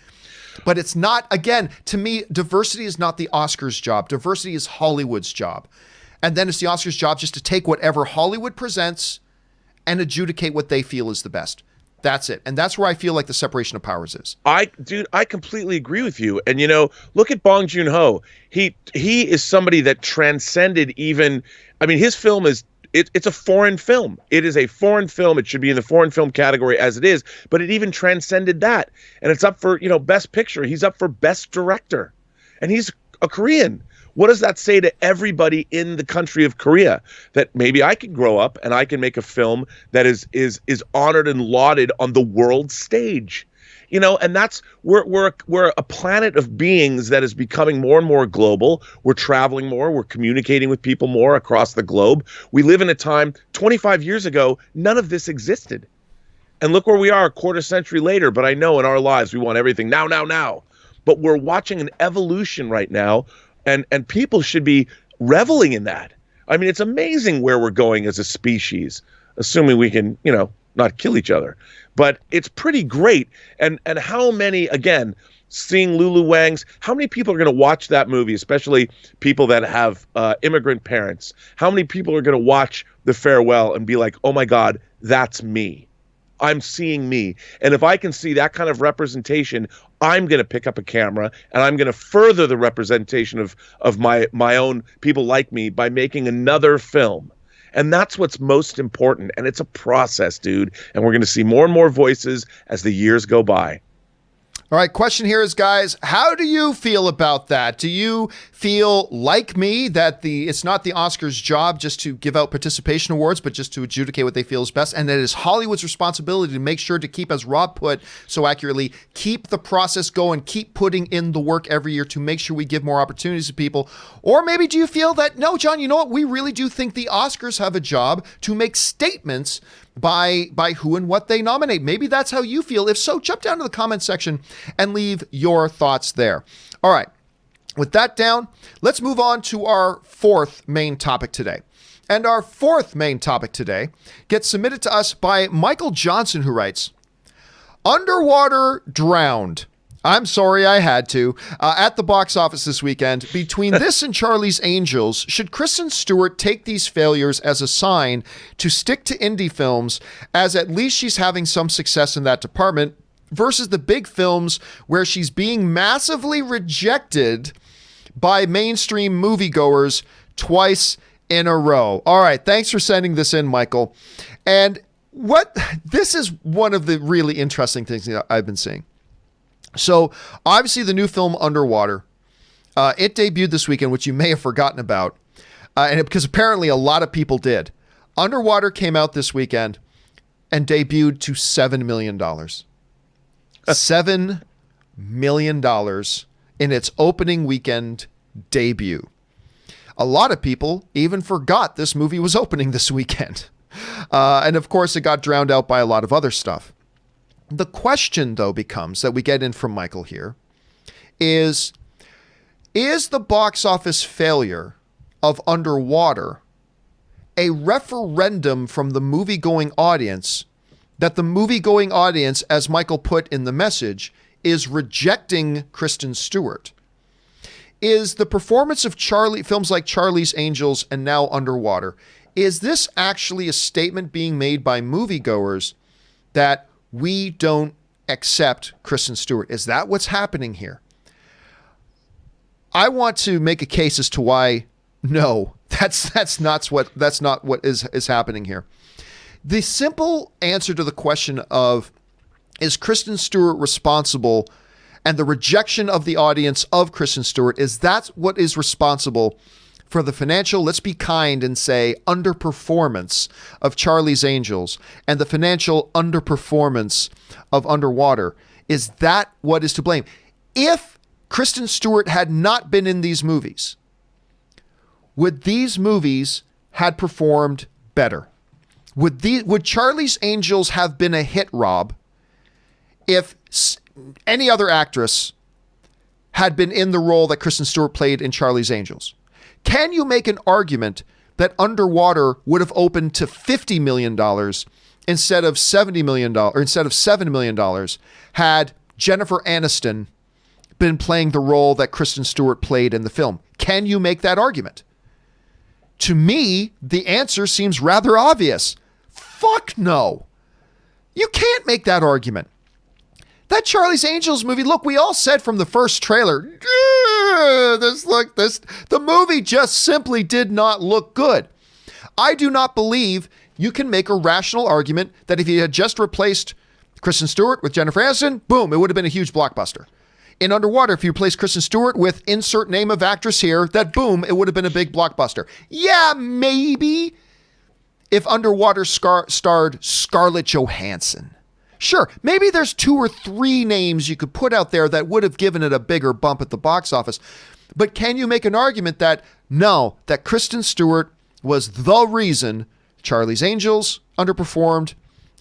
But it's not, again, to me, diversity is not the Oscars' job. Diversity is Hollywood's job. And then it's the Oscars' job just to take whatever Hollywood presents and adjudicate what they feel is the best. That's it. And that's where I feel like the separation of powers is. I completely agree with you. And, you know, look at Bong Joon-ho. He is somebody that transcended even, I mean, his film is, it's a foreign film. It is a foreign film. It should be in the foreign film category as it is, but it even transcended that. And it's up for, you know, Best Picture. He's up for Best Director. And he's a Korean. What does that say to everybody in the country of Korea? That maybe I can grow up and I can make a film that is honored and lauded on the world stage. You know, and that's we're a planet of beings that is becoming more and more global. We're traveling more, we're communicating with people more across the globe. We live in a time 25 years ago, none of this existed. And look where we are a quarter century later, but I know in our lives we want everything now. But we're watching an evolution right now. And people should be reveling in that. I mean, it's amazing where we're going as a species, assuming we can, you know, not kill each other. But it's pretty great. And how many, again, seeing Lulu Wang's, how many people are going to watch that movie, especially people that have immigrant parents? How many people are going to watch The Farewell and be like, oh my God, that's me. I'm seeing me. And if I can see that kind of representation, I'm going to pick up a camera and I'm going to further the representation of my own people like me by making another film. And that's what's most important. And it's a process, dude. And we're going to see more and more voices as the years go by. All right, question here is, guys, how do you feel about that? Do you feel like me that it's not the Oscars' job just to give out participation awards, but just to adjudicate what they feel is best, and that it is Hollywood's responsibility to make sure to keep, as Rob put so accurately, keep the process going, keep putting in the work every year to make sure we give more opportunities to people? Or maybe do you feel that, no, John, you know what? We really do think the Oscars have a job to make statements by who and what they nominate. Maybe that's how you feel. If so, jump down to the comment section and leave your thoughts there. All right. With that down, let's move on to our fourth main topic today. And our fourth main topic today gets submitted to us by Michael Johnson, who writes, Underwater drowned. I'm sorry I had to. At the box office this weekend, between this and Charlie's Angels, should Kristen Stewart take these failures as a sign to stick to indie films, as at least she's having some success in that department, versus the big films where she's being massively rejected by mainstream moviegoers twice in a row? All right, thanks for sending this in, Michael. And this is one of the really interesting things that I've been seeing. So obviously the new film Underwater, it debuted this weekend, which you may have forgotten about, because apparently a lot of people did. Underwater came out this weekend and debuted to $7 million. $7 million in its opening weekend debut. A lot of people even forgot this movie was opening this weekend. And of course, it got drowned out by a lot of other stuff. The question, though, becomes that we get in from Michael here is the box office failure of Underwater a referendum from the movie-going audience that the movie-going audience, as Michael put in the message, is rejecting Kristen Stewart? Is the performance of films like Charlie's Angels and now Underwater, is this actually a statement being made by moviegoers that we don't accept Kristen Stewart? Is that what's happening here? I want to make a case as to why no, that's not what is happening here. The simple answer to the question of, is Kristen Stewart responsible, and the rejection of the audience of Kristen Stewart, is that what is responsible for the financial, let's be kind and say, underperformance of Charlie's Angels and the financial underperformance of Underwater? Is that what is to blame? If Kristen Stewart had not been in these movies, would these movies had performed better? Would Charlie's Angels have been a hit, Rob, if any other actress had been in the role that Kristen Stewart played in Charlie's Angels? Can you make an argument that Underwater would have opened to $50 million instead of $70 million, or instead of $7 million, had Jennifer Aniston been playing the role that Kristen Stewart played in the film? Can you make that argument? To me, the answer seems rather obvious. Fuck no. You can't make that argument. That Charlie's Angels movie, look, we all said from the first trailer, the movie just simply did not look good. I do not believe you can make a rational argument that if you had just replaced Kristen Stewart with Jennifer Aniston, boom, it would have been a huge blockbuster. In Underwater, if you replace Kristen Stewart with insert name of actress here, that boom, it would have been a big blockbuster. Yeah, maybe if Underwater starred Scarlett Johansson. Sure, maybe there's 2 or 3 names you could put out there that would have given it a bigger bump at the box office. But can you make an argument that, no, that Kristen Stewart was the reason Charlie's Angels underperformed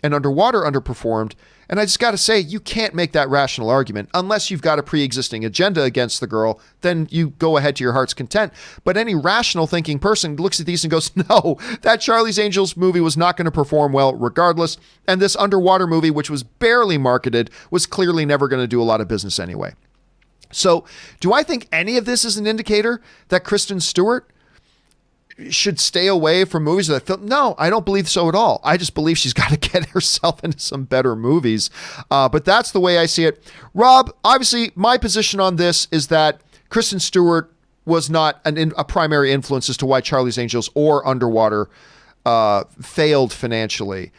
and Underwater underperformed. And I just got to say, you can't make that rational argument unless you've got a pre-existing agenda against the girl. Then you go ahead to your heart's content. But any rational thinking person looks at these and goes, no, that Charlie's Angels movie was not going to perform well regardless. And this Underwater movie, which was barely marketed, was clearly never going to do a lot of business anyway. So do I think any of this is an indicator that Kristen Stewart should stay away from movies that film? No, I don't believe so at all. I just believe she's got to get herself into some better movies. But that's the way I see it. Rob, obviously, my position on this is that Kristen Stewart was not a primary influence as to why Charlie's Angels or Underwater failed financially.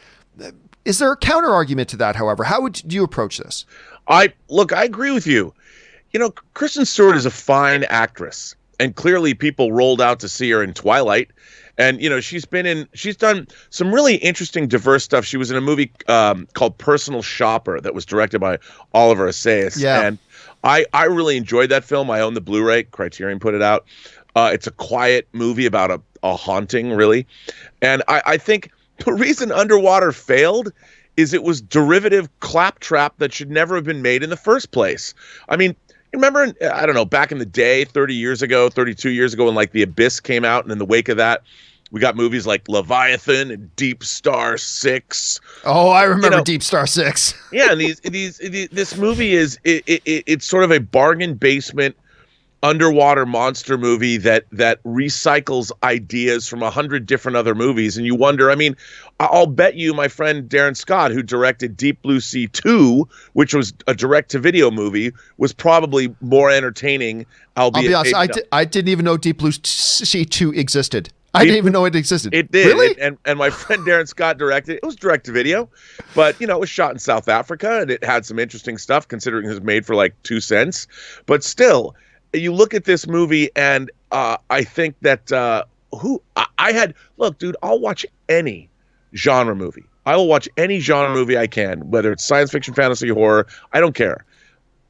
Is there a counter argument to that, however? How would you approach this? I agree with you. You know, Kristen Stewart is a fine actress. And clearly people rolled out to see her in Twilight. And, you know, she's done some really interesting, diverse stuff. She was in a movie called Personal Shopper that was directed by Oliver Assayas. Yeah. And I really enjoyed that film. I own the Blu-ray. Criterion put it out. It's a quiet movie about a haunting, really. And I think the reason Underwater failed is it was derivative claptrap that should never have been made in the first place. I mean, remember, I don't know, back in the day, 30 years ago, 32 years ago, when like The Abyss came out, and in the wake of that, we got movies like Leviathan and Deep Star 6. Oh, I remember Deep Star 6. Yeah, and this movie it's sort of a bargain basement underwater monster movie that recycles ideas from 100 different other movies. And you wonder, I mean, I'll bet you my friend Darren Scott, who directed Deep Blue Sea 2, which was a direct-to-video movie, was probably more entertaining, albeit... I'll be honest, I didn't even know Deep Blue Sea 2 existed. I didn't even know it existed. It did. Really? And my friend Darren Scott directed it. It was direct-to-video, but, you know, it was shot in South Africa, and it had some interesting stuff, considering it was made for, like, 2 cents. But still... You look at this movie, and I think that look, dude, I'll watch any genre movie. I will watch any genre movie I can, whether it's science fiction, fantasy, horror. I don't care.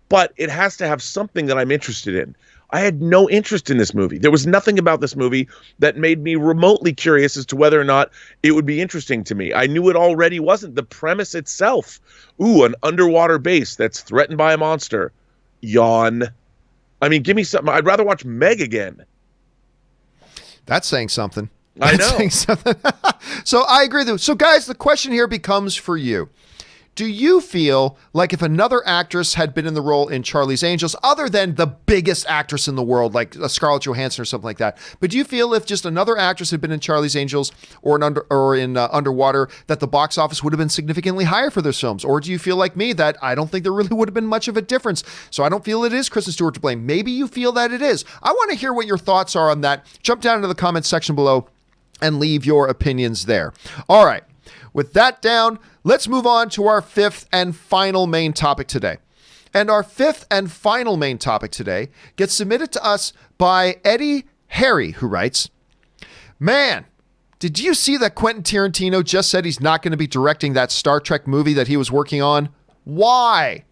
But it has to have something that I'm interested in. I had no interest in this movie. There was nothing about this movie that made me remotely curious as to whether or not it would be interesting to me. I knew it already wasn't. The premise itself, an underwater base that's threatened by a monster. Yawn. I mean, give me something. I'd rather watch Meg again. That's saying something. I know. Saying something. So I agree with you. So guys, the question here becomes for you. Do you feel like if another actress had been in the role in Charlie's Angels, other than the biggest actress in the world, like Scarlett Johansson or something like that, but do you feel if just another actress had been in Charlie's Angels or in Underwater, that the box office would have been significantly higher for those films? Or do you feel like me that I don't think there really would have been much of a difference? So I don't feel it is Kristen Stewart to blame. Maybe you feel that it is. I want to hear what your thoughts are on that. Jump down into the comments section below and leave your opinions there. All right. With that down, let's move on to our fifth and final main topic today. And our fifth and final main topic today gets submitted to us by Eddie Harry, who writes, "Man, did you see that Quentin Tarantino just said he's not going to be directing that Star Trek movie that he was working on? Why?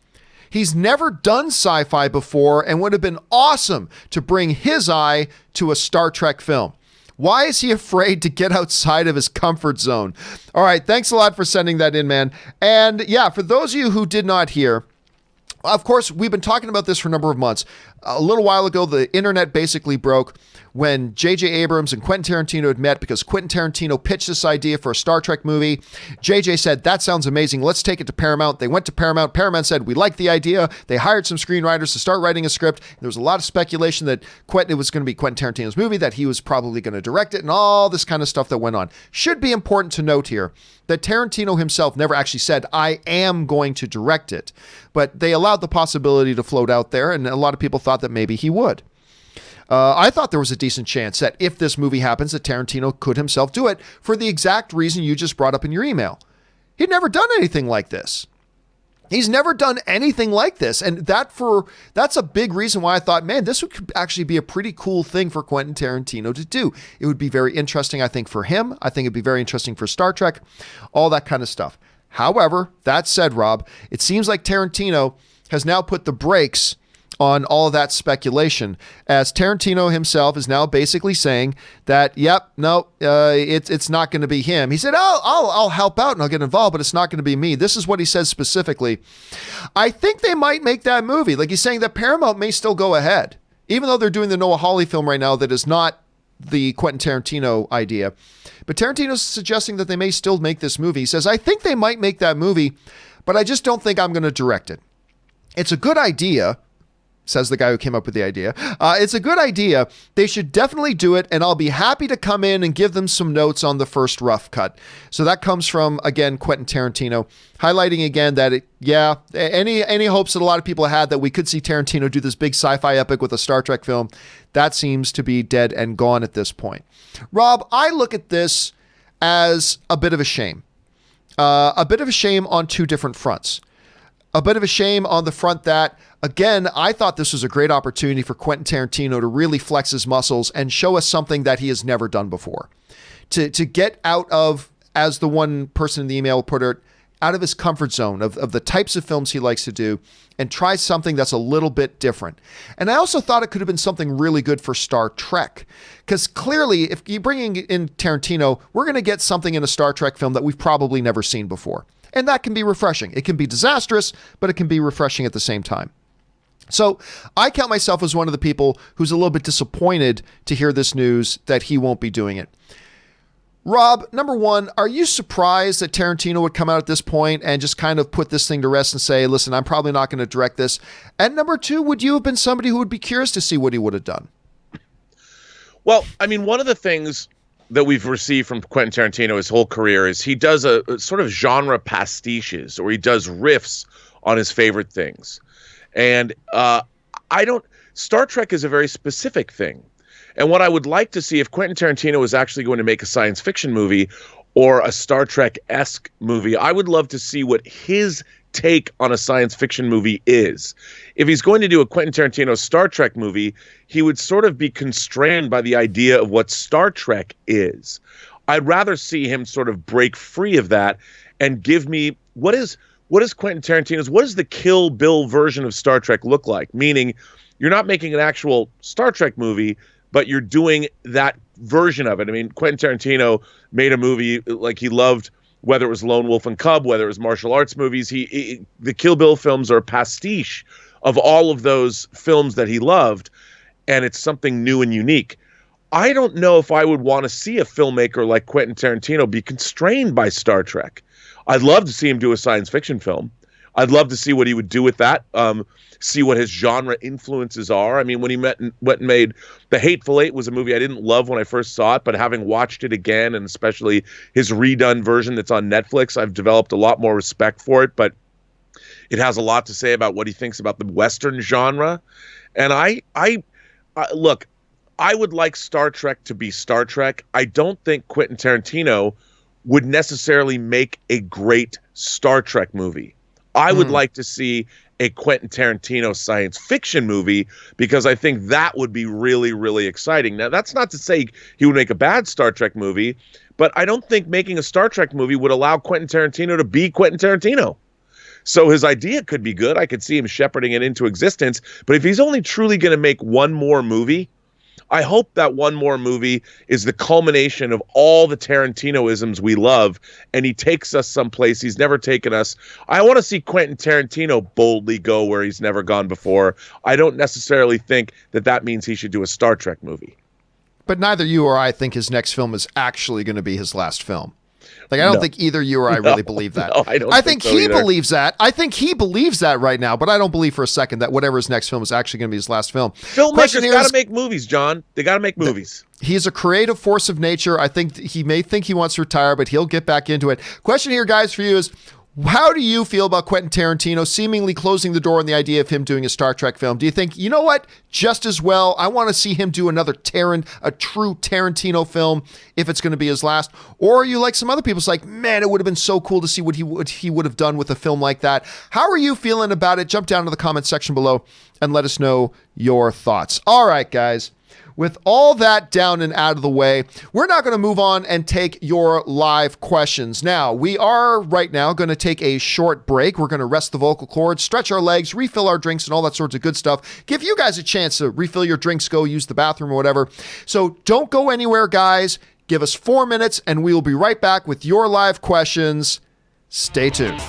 He's never done sci-fi before and would have been awesome to bring his eye to a Star Trek film. Why is he afraid to get outside of his comfort zone?" All right, thanks a lot for sending that in, man. And yeah, for those of you who did not hear, of course, we've been talking about this for a number of months. A little while ago, the internet basically broke when J.J. Abrams and Quentin Tarantino had met because Quentin Tarantino pitched this idea for a Star Trek movie. J.J. said, "That sounds amazing. Let's take it to Paramount." They went to Paramount. Paramount said, "We like the idea." They hired some screenwriters to start writing a script. There was a lot of speculation that it was going to be Quentin Tarantino's movie, that he was probably going to direct it, and all this kind of stuff that went on. Should be important to note here that Tarantino himself never actually said, "I am going to direct it." But they allowed the possibility to float out there, and a lot of people thought that maybe he would. I thought there was a decent chance that if this movie happens, that Tarantino could himself do it for the exact reason you just brought up in your email. He'd never done anything like this. He's never done anything like this. And that's a big reason why I thought, man, this would actually be a pretty cool thing for Quentin Tarantino to do. It would be very interesting, I think, for him. I think it'd be very interesting for Star Trek, all that kind of stuff. However, that said, Rob, it seems like Tarantino has now put the brakes on all of that speculation, as Tarantino himself is now basically saying that, yep, no, it's not going to be him. He said, I'll help out and I'll get involved, but it's not going to be me. This is what he says specifically. I think they might make that movie. Like, he's saying that Paramount may still go ahead, even though they're doing the Noah Hawley film right now that is not the Quentin Tarantino idea. But Tarantino's suggesting that they may still make this movie. He says, I think they might make that movie, but I just don't think I'm going to direct it. It's a good idea, says the guy who came up with the idea. It's a good idea. They should definitely do it, and I'll be happy to come in and give them some notes on the first rough cut. So that comes from, again, Quentin Tarantino, highlighting again that, any hopes that a lot of people had that we could see Tarantino do this big sci-fi epic with a Star Trek film, that seems to be dead and gone at this point. Rob, I look at this as a bit of a shame. A bit of a shame on two different fronts. A bit of a shame on the front that, again, I thought this was a great opportunity for Quentin Tarantino to really flex his muscles and show us something that he has never done before. To get out of, as the one person in the email put it, out of his comfort zone of the types of films he likes to do and try something that's a little bit different. And I also thought it could have been something really good for Star Trek. Because clearly, if you bring in Tarantino, we're going to get something in a Star Trek film that we've probably never seen before. And that can be refreshing. It can be disastrous, but it can be refreshing at the same time. So I count myself as one of the people who's a little bit disappointed to hear this news that he won't be doing it. Rob, number one, are you surprised that Tarantino would come out at this point and just kind of put this thing to rest and say, listen, I'm probably not going to direct this? And number two, would you have been somebody who would be curious to see what he would have done? Well, I mean, one of the things that we've received from Quentin Tarantino his whole career is he does a sort of genre pastiches, or he does riffs on his favorite things. And Star Trek is a very specific thing. And what I would like to see, if Quentin Tarantino was actually going to make a science fiction movie or a Star Trek-esque movie, I would love to see what his take on a science fiction movie is. If he's going to do a Quentin Tarantino Star Trek movie, he would sort of be constrained by the idea of what Star Trek is. I'd rather see him sort of break free of that and give me what is Quentin Tarantino's, what does the Kill Bill version of Star Trek look like? Meaning, you're not making an actual Star Trek movie, but you're doing that version of it. I mean, Quentin Tarantino made a movie like he loved, whether it was Lone Wolf and Cub, whether it was martial arts movies. The Kill Bill films are a pastiche of all of those films that he loved, and it's something new and unique. I don't know if I would want to see a filmmaker like Quentin Tarantino be constrained by Star Trek. I'd love to see him do a science fiction film. I'd love to see what he would do with that, see what his genre influences are. I mean, when he went and made The Hateful Eight was a movie I didn't love when I first saw it, but having watched it again, and especially his redone version that's on Netflix, I've developed a lot more respect for it. But it has a lot to say about what he thinks about the Western genre. And I look, I would like Star Trek to be Star Trek. I don't think Quentin Tarantino would necessarily make a great Star Trek movie. I would like to see a Quentin Tarantino science fiction movie, because I think that would be really, really exciting. Now, that's not to say he would make a bad Star Trek movie, but I don't think making a Star Trek movie would allow Quentin Tarantino to be Quentin Tarantino. So his idea could be good. I could see him shepherding it into existence. But if he's only truly going to make one more movie, I hope that one more movie is the culmination of all the Tarantino-isms we love, and he takes us someplace he's never taken us. I want to see Quentin Tarantino boldly go where he's never gone before. I don't necessarily think that means he should do a Star Trek movie. But neither you or I think his next film is actually going to be his last film. Like, I don't think either you or I really believe that. No, I don't I think so he either. believes that. I think he believes that right now, but I don't believe for a second that whatever his next film is actually going to be his last film. Filmmakers got to make movies, John. They got to make movies. He's a creative force of nature. I think he may think he wants to retire, but he'll get back into it. Question here, guys, for you is, how do you feel about Quentin Tarantino seemingly closing the door on the idea of him doing a Star Trek film? Do you think, you know what, just as well, I want to see him do another a true Tarantino film if it's going to be his last? Or are you like some other people, it's like, man, it would have been so cool to see what he would have done with a film like that? How are you feeling about it? Jump down to the comment section below and let us know your thoughts. All right, guys. with all that down and out of the way, we're now going to move on and take your live questions. Now, we are right now going to take a short break. We're going to rest the vocal cords, stretch our legs, refill our drinks, and all that sorts of good stuff. Give you guys a chance to refill your drinks, go use the bathroom or whatever. So don't go anywhere, guys. Give us 4 minutes, and we will be right back with your live questions. Stay tuned.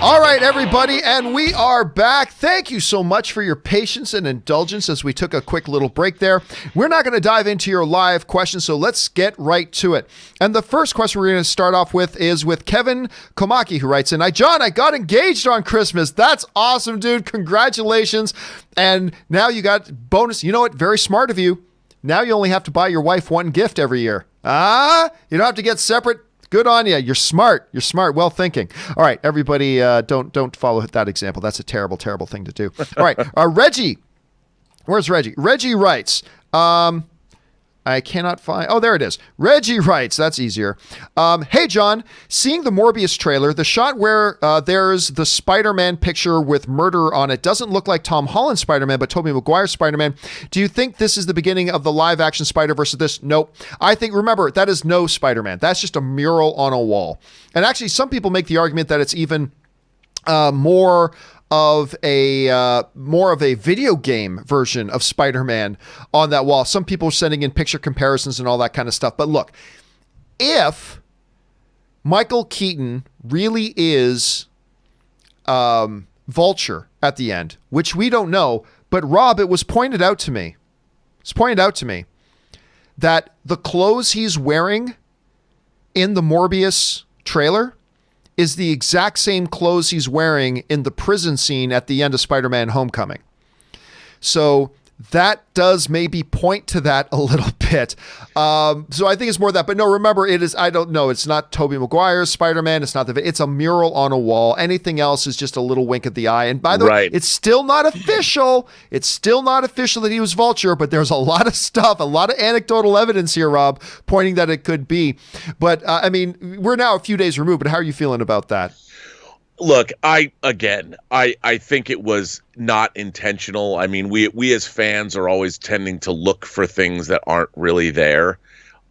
All right, everybody, and we are back. Thank you so much for your patience and indulgence as we took a quick little break there. We're not going to dive into your live questions, so let's get right to it. And the first question we're going to start off with is with Kevin Komaki, who writes in, John, I got engaged on Christmas. That's awesome, dude. Congratulations. And now you got bonus. You know what? Very smart of you. Now you only have to buy your wife one gift every year. You don't have to get separate. Good on you. You're smart. You're smart. Well thinking. All right, everybody, don't follow that example. That's a terrible, terrible thing to do. All right, Reggie. Where's Reggie? Reggie writes, I cannot find... Oh, there it is. Reggie writes, that's easier. Hey, John, seeing the Morbius trailer, the shot where there's the Spider-Man picture with murder on it doesn't look like Tom Holland's Spider-Man, but Tobey Maguire's Spider-Man. Do you think this is the beginning of the live-action Spider-Verse of this? Nope. I think, remember, that is no Spider-Man. That's just a mural on a wall. And actually, some people make the argument that it's even more of a video game version of Spider-Man on that wall. Some people are sending in picture comparisons and all that kind of stuff. But look, if Michael Keaton really is Vulture at the end, which we don't know, but Rob, it was pointed out to me. It's pointed out to me that the clothes he's wearing in the Morbius trailer is the exact same clothes he's wearing in the prison scene at the end of Spider-Man Homecoming. So that does maybe point to that a little bit. So I think it's more of that. But no, remember, it is, I don't know, it's not Tobey Maguire's Spider-Man. It's not it's a mural on a wall. Anything else is just a little wink at the eye. And by the way, it's still not official. It's still not official that he was Vulture, but there's a lot of stuff, a lot of anecdotal evidence here, Rob, pointing that it could be. But I mean, we're now a few days removed, but how are you feeling about that? Look, I think it was not intentional. I mean, we as fans are always tending to look for things that aren't really there.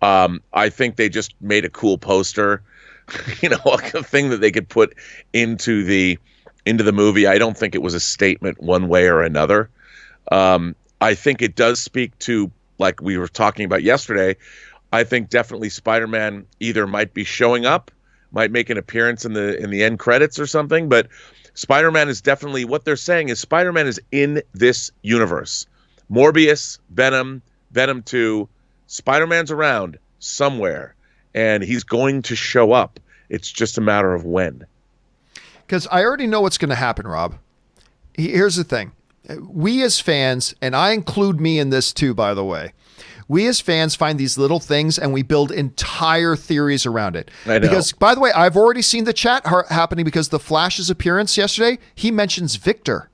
I think they just made a cool poster, a thing that they could put into the movie. I don't think it was a statement one way or another. I think it does speak to, like we were talking about yesterday, I think definitely Spider-Man either might be showing up, might make an appearance in the end credits or something, but Spider-Man is definitely, what they're saying is Spider-Man is in this universe. Morbius, Venom 2, Spider-Man's around somewhere, and he's going to show up. It's just a matter of when. Because I already know what's going to happen, Rob. Here's the thing. We as fans, and I include me in this too, by the way, we as fans find these little things and we build entire theories around it. I know. Because, by the way, I've already seen the chat happening because the Flash's appearance yesterday, he mentions Victor.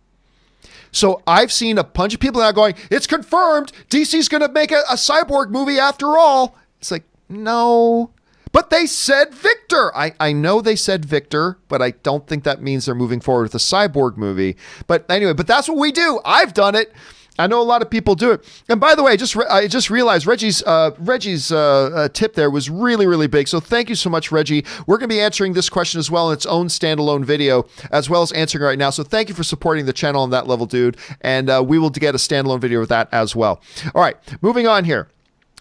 So I've seen a bunch of people now going, it's confirmed, DC's going to make a Cyborg movie after all. It's like, no. But they said Victor. I know they said Victor, but I don't think that means they're moving forward with a Cyborg movie. But anyway, but that's what we do. I've done it. I know a lot of people do it. And by the way, I just realized Reggie's tip there was really, really big. So thank you so much, Reggie. We're going to be answering this question as well in its own standalone video, as well as answering it right now. So thank you for supporting the channel on that level, dude. And we will get a standalone video with that as well. All right, moving on here.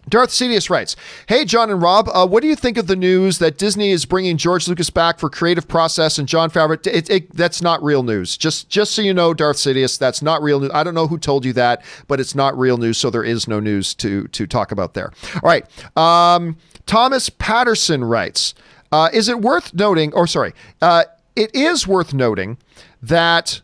Darth Sidious writes, hey, John and Rob, what do you think of the news that Disney is bringing George Lucas back for creative process and Jon Favreau? That's not real news. Just so you know, Darth Sidious, that's not real news. I don't know who told you that, but it's not real news, so there is no news to talk about there. All right. Thomas Patterson writes, it is worth noting that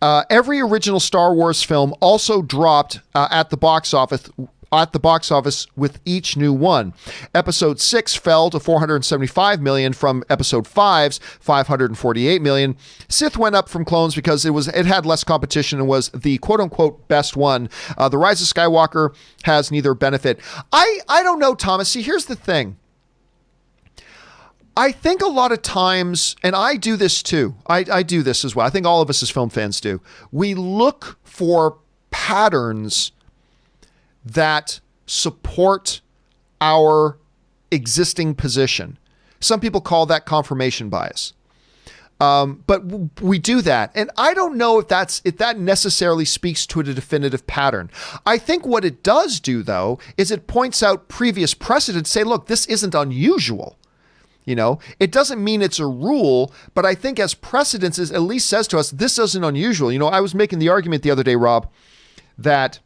every original Star Wars film also dropped at the box office with each new one. Episode 6 fell to $475 million from Episode 5's $548 million. Sith went up from Clones because it had less competition and was the quote-unquote best one. The Rise of Skywalker has neither benefit. I don't know, Thomas. See, here's the thing. I think a lot of times, and I do this too, I do this as well. I think all of us as film fans do. We look for patterns that support our existing position. Some people call that confirmation bias. But we do that. And I don't know if that necessarily speaks to a definitive pattern. I think what it does do, though, is it points out previous precedent, say, look, this isn't unusual. It doesn't mean it's a rule, but I think as precedence at least says to us, this isn't unusual. I was making the argument the other day, Rob, that,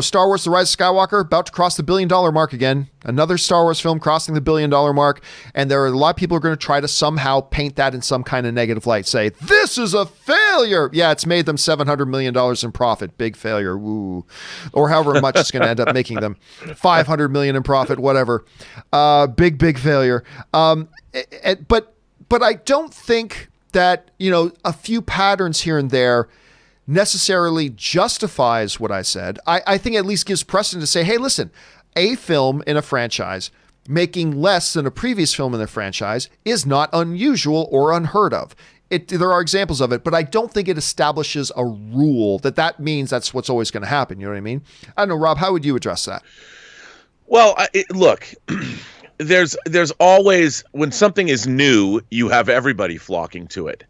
Star Wars: The Rise of Skywalker about to cross the $1 billion mark again. Another Star Wars film crossing the $1 billion mark, and there are a lot of people who are going to try to somehow paint that in some kind of negative light. Say this is a failure. Yeah, it's made them $700 million in profit. Big failure. Woo. Or however much it's going to end up making them. $500 million in profit. Whatever. Big failure. But I don't think that a few patterns here and there necessarily justifies what I said. I think at least gives precedent to say, hey, listen, a film in a franchise making less than a previous film in the franchise is not unusual or unheard of. There are examples of it, but I don't think it establishes a rule that means that's what's always going to happen. You know what I mean? I don't know, Rob, how would you address that? Well, look, there's always, when something is new, you have everybody flocking to it.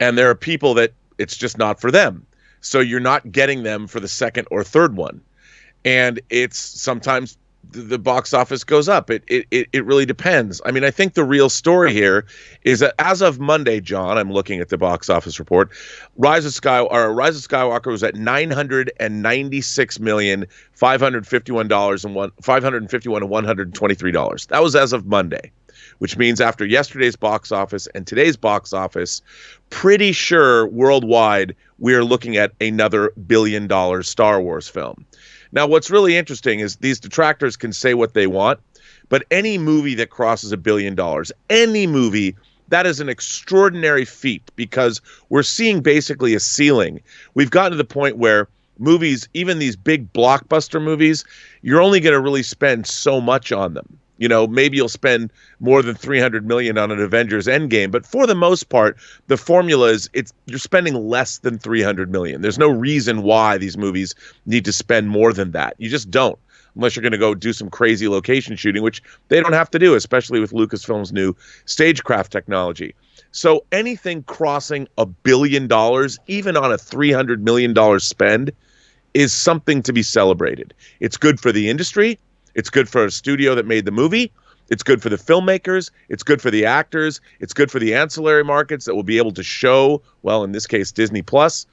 And there are people that it's just not for them. So you're not getting them for the second or third one. And it's sometimes the box office goes up. It really depends. I mean, I think the real story here is that as of Monday, John, I'm looking at the box office report, Rise of Skywalker was at $996,551,123. That was as of Monday, which means after yesterday's box office and today's box office, pretty sure worldwide we're looking at another $1 billion Star Wars film. Now, what's really interesting is these detractors can say what they want, but any movie that crosses $1 billion, any movie, that is an extraordinary feat because we're seeing basically a ceiling. We've gotten to the point where movies, even these big blockbuster movies, you're only going to really spend so much on them. Maybe you'll spend more than $300 million on an Avengers Endgame, but for the most part, the formula is you're spending less than $300 million. There's no reason why these movies need to spend more than that. You just don't, unless you're going to go do some crazy location shooting, which they don't have to do, especially with Lucasfilm's new stagecraft technology. So anything crossing $1 billion, even on a $300 million spend, is something to be celebrated. It's good for the industry. It's good for a studio that made the movie. It's good for the filmmakers. It's good for the actors. It's good for the ancillary markets that will be able to show, well, in this case, Disney Plus.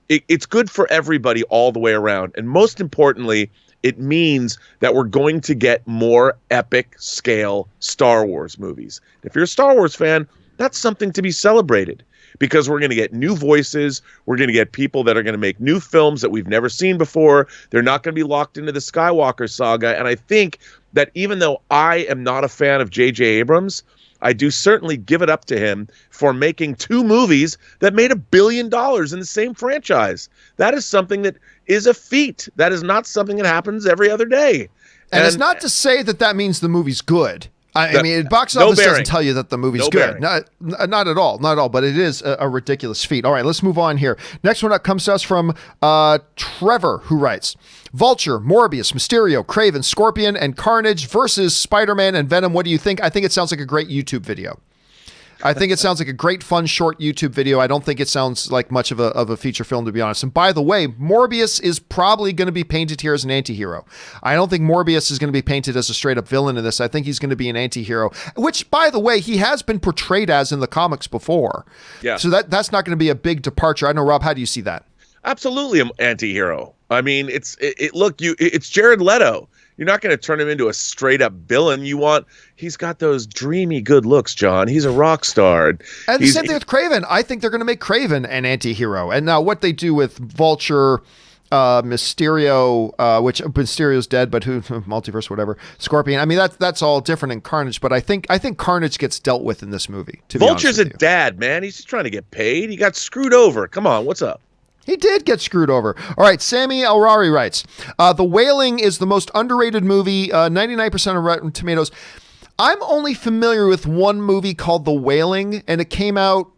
It's good for everybody all the way around. And most importantly, it means that we're going to get more epic scale Star Wars movies. If you're a Star Wars fan, that's something to be celebrated. Because we're going to get new voices. We're going to get people that are going to make new films that we've never seen before. They're not going to be locked into the Skywalker saga. And I think that even though I am not a fan of J.J. Abrams, I do certainly give it up to him for making two movies that made $1 billion in the same franchise. That is something that is a feat. That is not something that happens every other day. And it's not to say that means the movie's good. I mean, box office doesn't tell you that the movie's good. Not at all. Not at all. But it is a ridiculous feat. All right, let's move on here. Next one up comes to us from Trevor, who writes, Vulture, Morbius, Mysterio, Kraven, Scorpion, and Carnage versus Spider-Man and Venom. What do you think? I think it sounds like a great YouTube video. I think it sounds like a great, fun, short YouTube video. I don't think it sounds like much of a feature film, to be honest. And by the way, Morbius is probably going to be painted here as an anti-hero. I don't think Morbius is going to be painted as a straight-up villain in this. I think he's going to be an anti-hero, which, by the way, he has been portrayed as in the comics before. Yeah. So that's not going to be a big departure. I know, Rob, how do you see that? Absolutely an anti-hero. I mean, it's Jared Leto. You're not going to turn him into a straight up villain. He's got those dreamy good looks, John. He's a rock star. And the same thing with Kraven. I think they're going to make Kraven an anti-hero. And now what they do with Vulture, Mysterio, which Mysterio's dead, but who, multiverse, whatever, Scorpion. I mean, that's all different in Carnage, but I think Carnage gets dealt with in this movie. Vulture's a dad, man. He's just trying to get paid. He got screwed over. Come on, what's up? He did get screwed over. All right, Sammy Elrari writes, The Wailing is the most underrated movie, 99% of Rotten Tomatoes. I'm only familiar with one movie called The Wailing, and it came out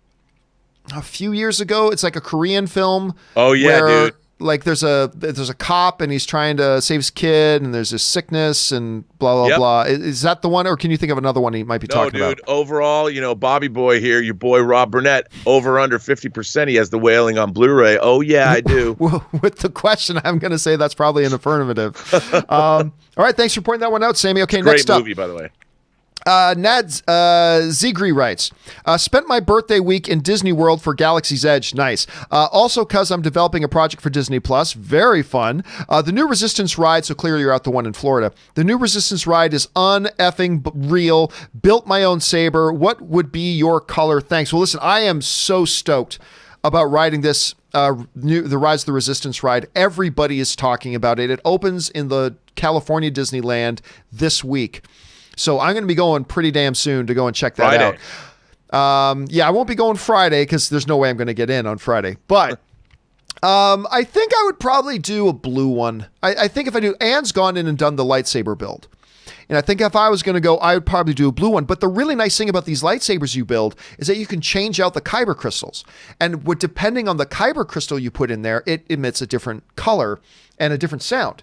a few years ago. It's like a Korean film. Oh, yeah, dude. Like there's a cop and he's trying to save his kid and there's this sickness and blah, blah, blah. Is that the one, or can you think of another one he might be talking about? No, dude. Overall, Bobby Boy here, your boy Rob Burnett, over under 50%. He has The Wailing on Blu-ray. Oh, yeah, I do. With the question, I'm going to say that's probably an affirmative. All right, thanks for pointing that one out, Sammy. Okay, next up. Great movie, by the way. Nad Zigri writes, spent my birthday week in Disney World for Galaxy's Edge. Nice. Also, because I'm developing a project for Disney Plus. Very fun. The new Resistance ride, so clearly you're out the one in Florida. The new Resistance ride is un-effing real. Built my own saber. What would be your color? Thanks. Well, listen, I am so stoked about riding this, the Rise of the Resistance ride. Everybody is talking about it. It opens in the California Disneyland this week. So I'm going to be going pretty damn soon to go and check that Friday. out. Yeah, I won't be going Friday because there's no way I'm going to get in on Friday. But I think I would probably do a blue one. I think if I do, Anne's gone in and done the lightsaber build. And I think if I was going to go, I would probably do a blue one. But the really nice thing about these lightsabers you build is that you can change out the kyber crystals. And depending on the kyber crystal you put in there, it emits a different color and a different sound.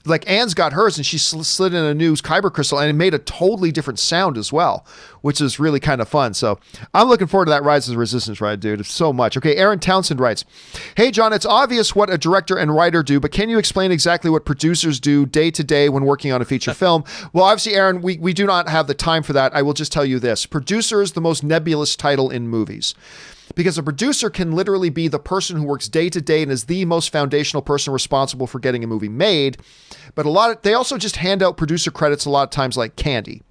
Like Anne's got hers and she slid in a new kyber crystal and it made a totally different sound as well, which is really kind of fun. So I'm looking forward to that Rise of the Resistance ride, dude. So much. Okay, Aaron Townsend writes, hey, John, it's obvious what a director and writer do, but can you explain exactly what producers do day to day when working on a feature film? Well, obviously, Aaron, we do not have the time for that. I will just tell you this. Producer is the most nebulous title in movies. Because a producer can literally be the person who works day to day and is the most foundational person responsible for getting a movie made. But they also just hand out producer credits a lot of times like candy,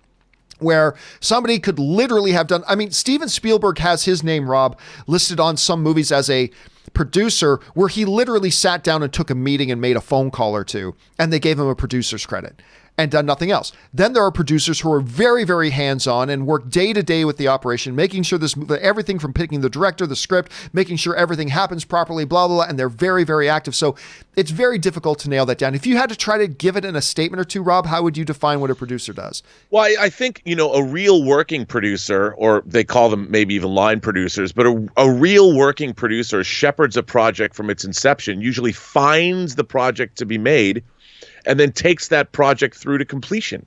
where somebody could literally have done. I mean, Steven Spielberg has his name, Rob, listed on some movies as a producer where he literally sat down and took a meeting and made a phone call or two, and they gave him a producer's credit and done nothing else. Then there are producers who are very, very hands-on and work day to day with the operation, making sure everything from picking the director, the script, making sure everything happens properly, blah, blah, blah, and they're very, very active. So it's very difficult to nail that down. If you had to try to give it in a statement or two, Rob, how would you define what a producer does? Well, I think, a real working producer, or they call them maybe even line producers, but a real working producer shepherds a project from its inception, usually finds the project to be made, and then takes that project through to completion.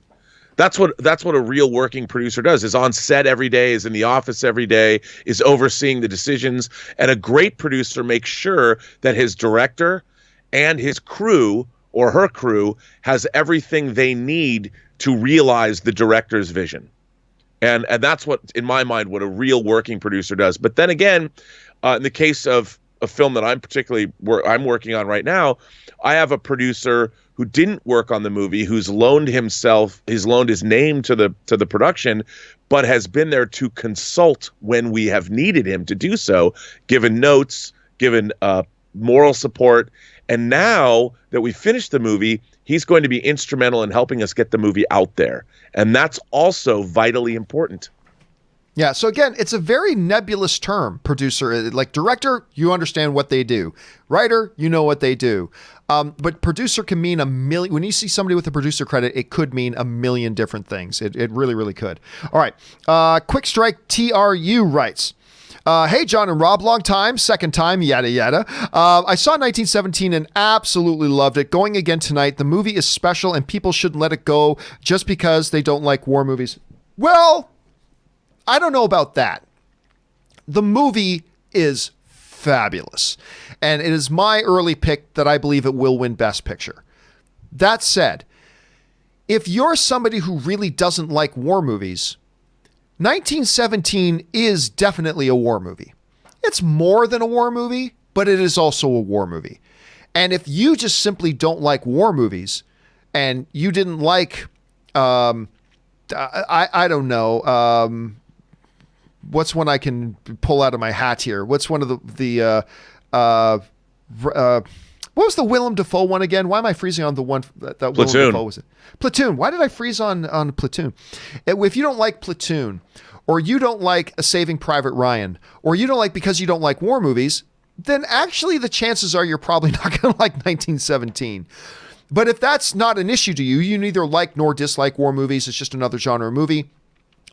That's what a real working producer does, is on set every day, is in the office every day, is overseeing the decisions. And a great producer makes sure that his director and his crew or her crew has everything they need to realize the director's vision. And that's what, in my mind, what a real working producer does. But then again, in the case of a film that I'm working on right now, I have a producer who didn't work on the movie, who's loaned his name to the production, but has been there to consult when we have needed him to do so, given notes, given moral support. And now that we finished the movie, he's going to be instrumental in helping us get the movie out there. And that's also vitally important. Yeah, so again, it's a very nebulous term, producer. Like director, you understand what they do. Writer, you know what they do. But producer can mean a million. When you see somebody with a producer credit, it could mean a million different things. It really, really could. All right. Quick Strike TRU writes, hey, John and Rob, long time, second time, yada, yada. I saw 1917 and absolutely loved it. Going again tonight. The movie is special and people shouldn't let it go just because they don't like war movies. Well, I don't know about that. The movie is fabulous, and it is my early pick that I believe it will win Best Picture. That said, if you're somebody who really doesn't like war movies, 1917 is definitely a war movie. It's more than a war movie, but it is also a war movie. And if you just simply don't like war movies, and you didn't like, I don't know, what's one I can pull out of my hat here? What's one of what was the Willem Dafoe one again? Why am I freezing on the one that Platoon. Willem Dafoe was it? Platoon. Why did I freeze on Platoon? If you don't like Platoon, or you don't like A Saving Private Ryan, or you don't like because you don't like war movies, then actually the chances are you're probably not going to like 1917. But if that's not an issue to you, you neither like nor dislike war movies. It's just another genre movie.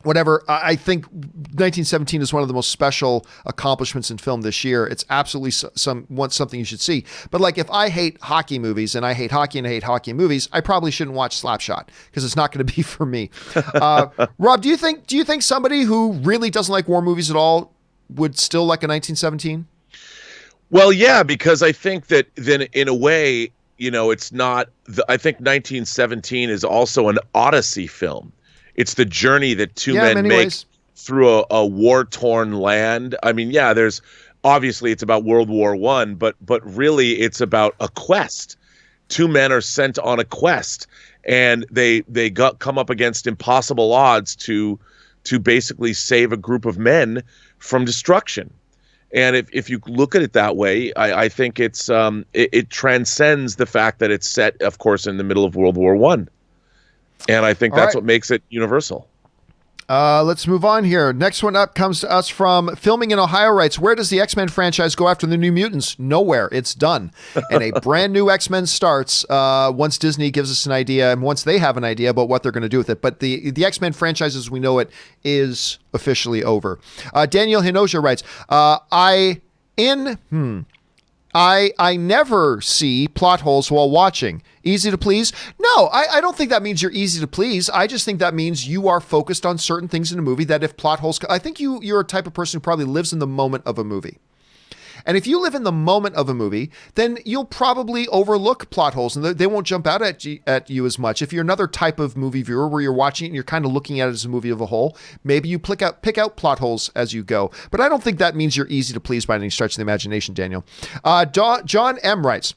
Whatever, I think 1917 is one of the most special accomplishments in film this year. It's absolutely something you should see. But like, if I hate hockey movies and I hate hockey and I hate hockey movies, I probably shouldn't watch Slapshot because it's not going to be for me. Rob, do you think somebody who really doesn't like war movies at all would still like a 1917? Well, yeah, because I think that then in a way, it's not. I think 1917 is also an Odyssey film. It's the journey that two Yeah, in men many make ways. through a war-torn land. I mean, yeah, there's obviously it's about World War I, but really it's about a quest. Two men are sent on a quest, and they come up against impossible odds to basically save a group of men from destruction. And if you look at it that way, I think it transcends the fact that it's set, of course, in the middle of World War I. And I think All that's right. what makes it universal. Let's move on here. Next one up comes to us from Filming in Ohio writes, where does the X-Men franchise go after the New Mutants? Nowhere. It's done. And a brand new X-Men starts once Disney gives us an idea and once they have an idea about what they're going to do with it. But the X-Men franchise as we know it is officially over. Daniel Hinoja writes, I never see plot holes while watching. Easy to please? No, I don't think that means you're easy to please. I just think that means you are focused on certain things in a movie that if plot holes... I think you're a type of person who probably lives in the moment of a movie. And if you live in the moment of a movie, then you'll probably overlook plot holes and they won't jump out at you as much. If you're another type of movie viewer where you're watching it and you're kind of looking at it as a movie of a whole, maybe you pick out plot holes as you go. But I don't think that means you're easy to please by any stretch of the imagination, Daniel. John M. writes,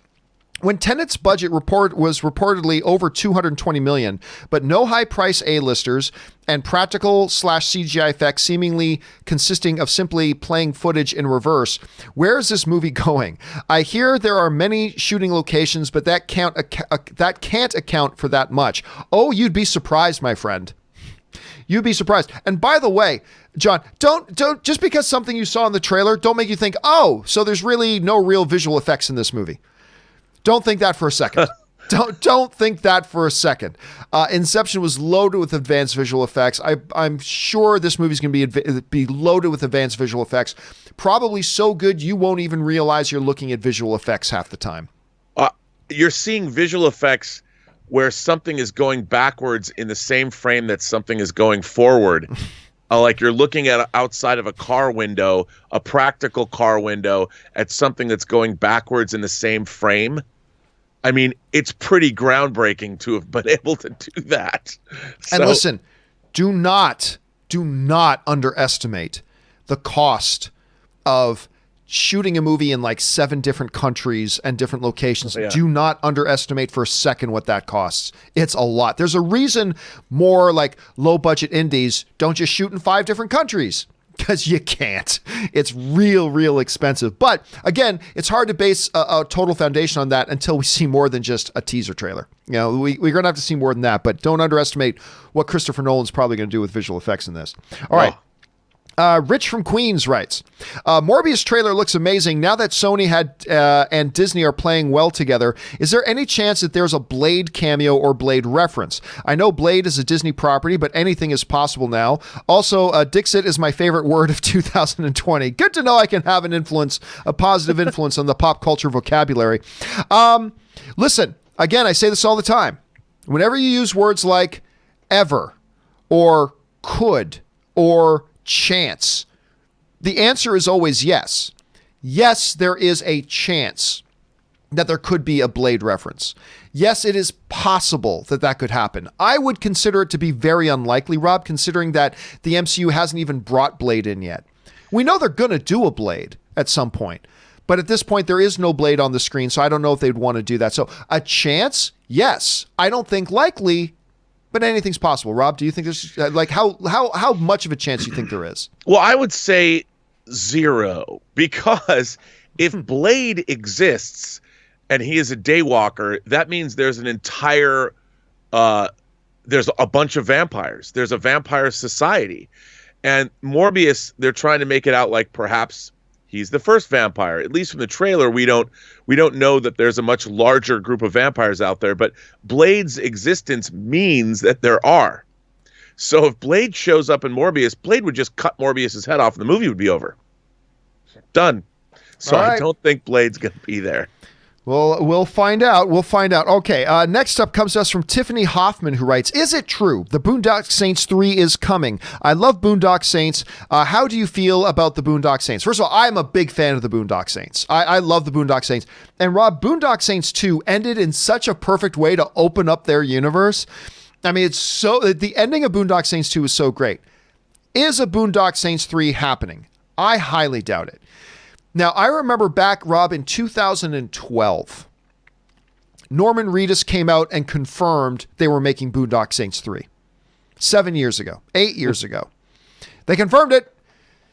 when Tenet's budget was reportedly over $220 million, but no high-price A-listers and practical/CGI effects seemingly consisting of simply playing footage in reverse, where is this movie going? I hear there are many shooting locations, but that can't account for that much. Oh, you'd be surprised, my friend. You'd be surprised. And by the way, John, don't just because something you saw in the trailer, don't make you think, oh, so there's really no real visual effects in this movie. Don't think that for a second. Don't think that for a second. Inception was loaded with advanced visual effects. I'm sure this movie's going to be loaded with advanced visual effects. Probably so good you won't even realize you're looking at visual effects half the time. You're seeing visual effects where something is going backwards in the same frame that something is going forward. Like you're looking at outside of a car window, a practical car window, at something that's going backwards in the same frame. I mean, it's pretty groundbreaking to have been able to do that. And listen, do not underestimate the cost of shooting a movie in like 7 different countries and different locations. Yeah. Do not underestimate for a second what that costs. It's a lot. There's a reason more like low budget indies don't just shoot in 5 different countries, because you can't. It's real expensive. But again, it's hard to base a total foundation on that until we see more than just a teaser trailer. You know, we're going to have to see more than that, but don't underestimate what Christopher Nolan's probably going to do with visual effects in this. All right. Rich from Queens writes, Morbius trailer looks amazing. Now that Sony and Disney are playing well together, is there any chance that there's a Blade cameo or Blade reference? I know Blade is a Disney property, but anything is possible now. Also, Dixit is my favorite word of 2020. Good to know I can have a positive influence on the pop culture vocabulary. Listen, again, I say this all the time. Whenever you use words like ever or could or chance, the answer is always yes. Yes, there is a chance that there could be a Blade reference. Yes, it is possible that could happen. I would consider it to be very unlikely, Rob, considering that the MCU hasn't even brought Blade in yet. We know they're going to do a Blade at some point, but at this point there is no Blade on the screen, so I don't know if they'd want to do that. So a chance? Yes. I don't think likely, but anything's possible. Rob, do you think there's like how much of a chance do you think there is? Well, I would say 0, because if Blade exists and he is a daywalker, that means there's an entire there's a bunch of vampires. There's a vampire society. And Morbius, they're trying to make it out like perhaps he's the first vampire. At least from the trailer, we don't know that there's a much larger group of vampires out there, but Blade's existence means that there are. So if Blade shows up in Morbius, Blade would just cut Morbius's head off and the movie would be over. Done. So All right. I don't think Blade's going to be there. Well, we'll find out. Okay, next up comes to us from Tiffany Hoffman, who writes, is it true the Boondock Saints 3 is coming? I love Boondock Saints. How do you feel about the Boondock Saints? First of all, I'm a big fan of the Boondock Saints. I love the Boondock Saints. And Rob, Boondock Saints 2 ended in such a perfect way to open up their universe. I mean, it's so, the ending of Boondock Saints 2 is so great. Is a Boondock Saints 3 happening? I highly doubt it. Now, I remember back, Rob, in 2012, Norman Reedus came out and confirmed they were making Boondock Saints 3. 7 years ago, 8 years ago. They confirmed it.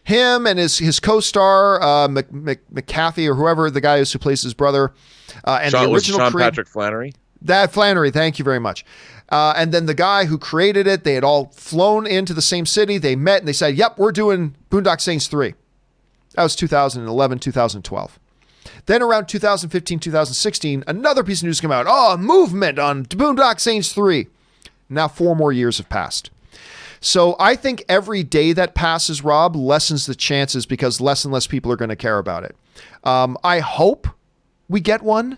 Him and his co-star, McAfee, or whoever, the guy who plays his brother. And the original Sean Patrick Flannery? That Flannery, thank you very much. And then the guy who created it, they had all flown into the same city. They met and they said, yep, we're doing Boondock Saints 3. That was 2011, 2012. Then around 2015, 2016, another piece of news came out. Oh, a movement on Boondock Saints 3. Now 4 more years have passed. So I think every day that passes, Rob, lessens the chances because less and less people are going to care about it. I hope we get one.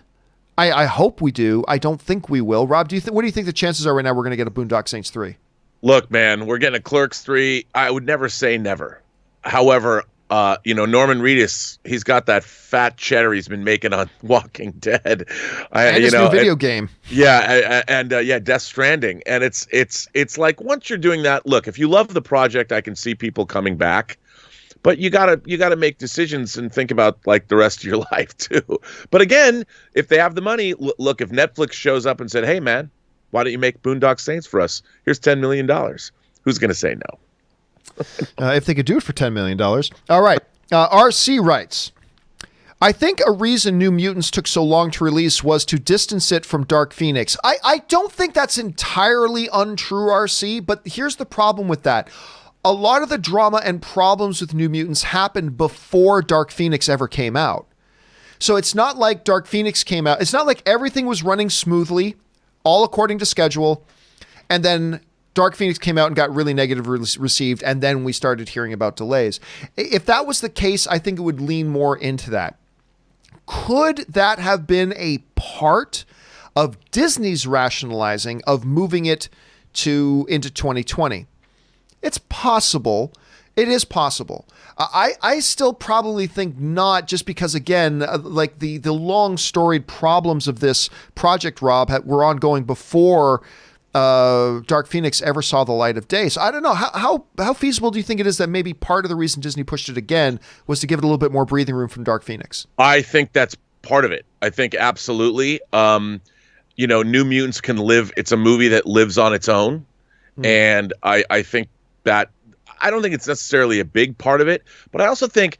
I hope we do. I don't think we will. Rob, what do you think the chances are right now we're going to get a Boondock Saints 3? Look, man, we're getting a Clerks 3. I would never say never. However, Norman Reedus, he's got that fat cheddar he's been making on Walking Dead. And his new video game. Yeah, and Death Stranding. And it's like once you're doing that, look, if you love the project, I can see people coming back. But you gotta make decisions and think about like the rest of your life too. But again, if they have the money, look, if Netflix shows up and said, "Hey man, why don't you make Boondock Saints for us? Here's $10 million." Who's gonna say no? If they could do it for $10 million. All right. RC writes, I think a reason New Mutants took so long to release was to distance it from Dark Phoenix. I don't think that's entirely untrue, RC, but here's the problem with that. A lot of the drama and problems with New Mutants happened before Dark Phoenix ever came out. So it's not like Dark Phoenix came out. It's not like everything was running smoothly, all according to schedule, and then Dark Phoenix came out and got really negatively received, and then we started hearing about delays. If that was the case, I think it would lean more into that. Could that have been a part of Disney's rationalizing of moving it into 2020? It's possible. It is possible. I still probably think not, just because, again, like the long storied problems of this project, Rob, were ongoing before Dark Phoenix ever saw the light of day. So I don't know. How feasible do you think it is that maybe part of the reason Disney pushed it again was to give it a little bit more breathing room from Dark Phoenix? I think that's part of it. I think absolutely. New Mutants can live. It's a movie that lives on its own. And I think that I don't think it's necessarily a big part of it, but I also think,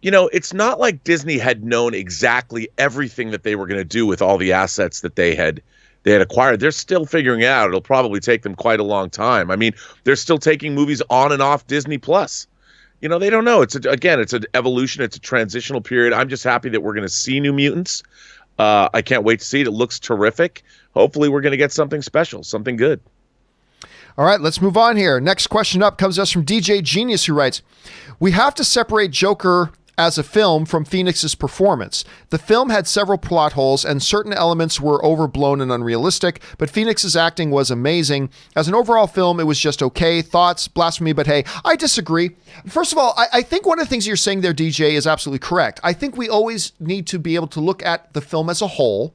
it's not like Disney had known exactly everything that they were going to do with all the assets that they had acquired. They're still figuring it out. It'll probably take them quite a long time. I mean, they're still taking movies on and off Disney Plus. They don't know. It's an evolution. It's a transitional period. I'm just happy that we're going to see New Mutants. I can't wait to see it. It looks terrific. Hopefully we're going to get something special, something good. All right, let's move on here. Next question up comes to us from DJ Genius, who writes, we have to separate Joker as a film from Phoenix's performance. The film had several plot holes and certain elements were overblown and unrealistic, but Phoenix's acting was amazing. As an overall film, it was just okay. Thoughts? Blasphemy, but hey, I disagree. First of all, I think one of the things you're saying there, DJ, is absolutely correct. I think we always need to be able to look at the film as a whole,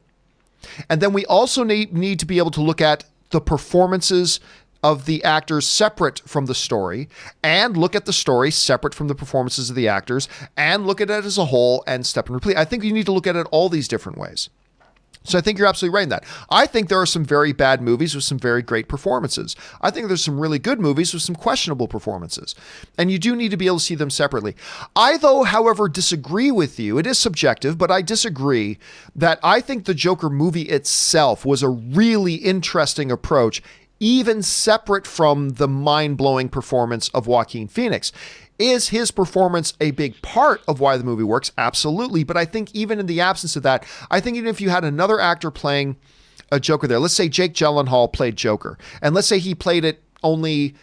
and then we also need to be able to look at the performances of the actors separate from the story, and look at the story separate from the performances of the actors, and look at it as a whole and step and repeat. I think you need to look at it all these different ways. So I think you're absolutely right in that. I think there are some very bad movies with some very great performances. I think there's some really good movies with some questionable performances. And you do need to be able to see them separately. I, though, however, disagree with you. It is subjective, but I disagree that I think the Joker movie itself was a really interesting approach, even separate from the mind-blowing performance of Joaquin Phoenix. Is his performance a big part of why the movie works? Absolutely. But I think even in the absence of that, I think even if you had another actor playing a Joker there, let's say Jake Gyllenhaal played Joker, and let's say he played it only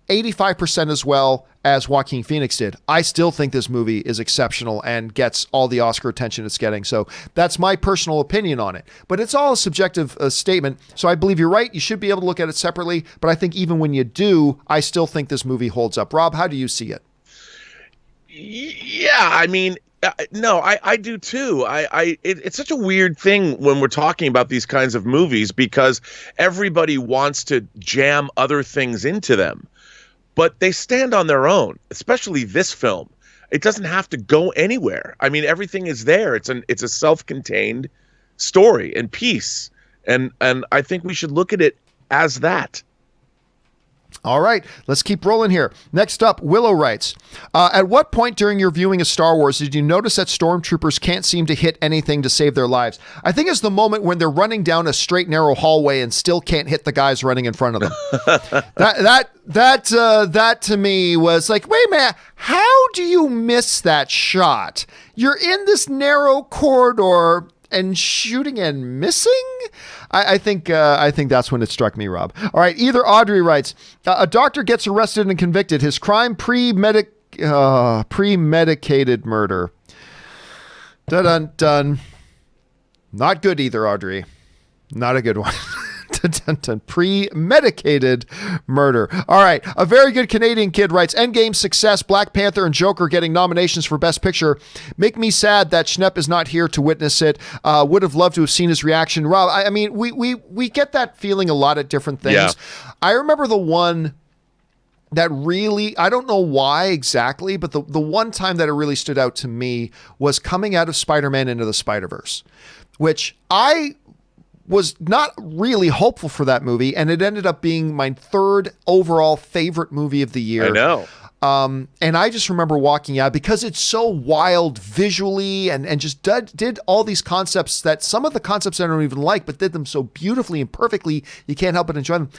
85% as well as Joaquin Phoenix did, I still think this movie is exceptional and gets all the Oscar attention it's getting. So that's my personal opinion on it. But it's all a subjective statement. So I believe you're right. You should be able to look at it separately. But I think even when you do, I still think this movie holds up. Rob, how do you see it? Yeah, I mean, No, I do too. It's such a weird thing when we're talking about these kinds of movies because everybody wants to jam other things into them, but they stand on their own, especially this film. It doesn't have to go anywhere. I mean, everything is there. It's a self-contained story and piece. And I think we should look at it as that. All right, let's keep rolling here. Next up, Willow writes, at what point during your viewing of Star Wars did you notice that stormtroopers can't seem to hit anything to save their lives? I think it's the moment when they're running down a straight, narrow hallway and still can't hit the guys running in front of them. That to me was like, wait a minute, how do you miss that shot? You're in this narrow corridor and shooting and missing? I think that's when it struck me, Rob. All right, either Audrey writes, a doctor gets arrested and convicted. His crime premedicated murder. Dun dun. Not good either, Audrey. Not a good one. Premedicated murder. All right. A very good Canadian kid writes, Endgame success, Black Panther and Joker getting nominations for Best Picture. Make me sad that Schnepp is not here to witness it. Would have loved to have seen his reaction. Rob, I mean, we get that feeling a lot at different things. Yeah. I remember the one that really, I don't know why exactly, but the one time that it really stood out to me was coming out of Spider-Man Into the Spider-Verse, which I was not really hopeful for that movie, and it ended up being my third overall favorite movie of the year. I know. And I just remember walking out because it's so wild visually and just did all these concepts that some of the concepts I don't even like, but did them so beautifully and perfectly, you can't help but enjoy them.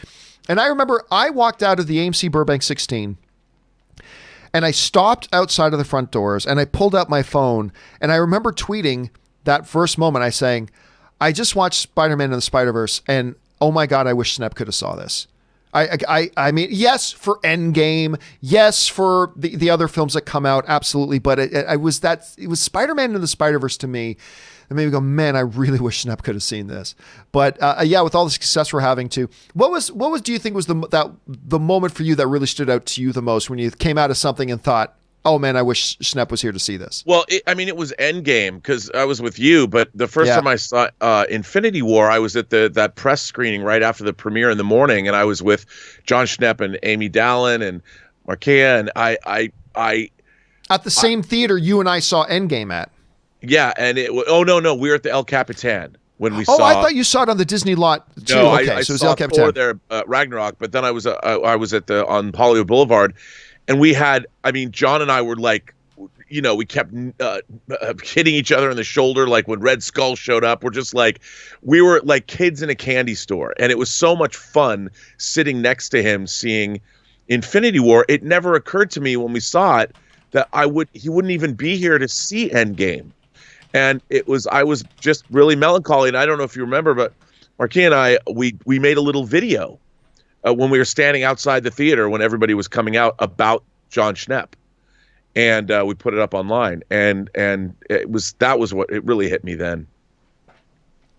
And I remember I walked out of the AMC Burbank 16 and I stopped outside of the front doors and I pulled out my phone and I remember tweeting that first moment. I saying, I just watched Spider-Man and the Spider-Verse and oh my God, I wish Schnepp could have saw this. I mean, yes, for Endgame, yes, for the other films that come out, absolutely. But it was Spider-Man and the Spider-Verse to me that made me go, man, I really wish Schnepp could have seen this. But yeah, with all the success we're having too, what was do you think was the moment for you that really stood out to you the most when you came out of something and thought, oh man, I wish Schnepp was here to see this? Well, it was Endgame because I was with you, but the first time I saw Infinity War, I was at that press screening right after the premiere in the morning, and I was with John Schnepp and Amy Dallin and Markea, and I at the same theater you and I saw Endgame at. Yeah, and no, we were at the El Capitan when we saw. Oh, I thought you saw it on the Disney lot too. No, okay, I so it was saw El Capitan. Thor there, Ragnarok, but then I was at on Hollywood Boulevard. And we had, I mean, John and I were like, we kept hitting each other in the shoulder. Like when Red Skull showed up, we were like kids in a candy store. And it was so much fun sitting next to him, seeing Infinity War. It never occurred to me when we saw it that he wouldn't even be here to see Endgame. And I was just really melancholy. And I don't know if you remember, but Marquis and I, we made a little video when we were standing outside the theater when everybody was coming out about John Schnepp, and we put it up online, and that was what it really hit me then.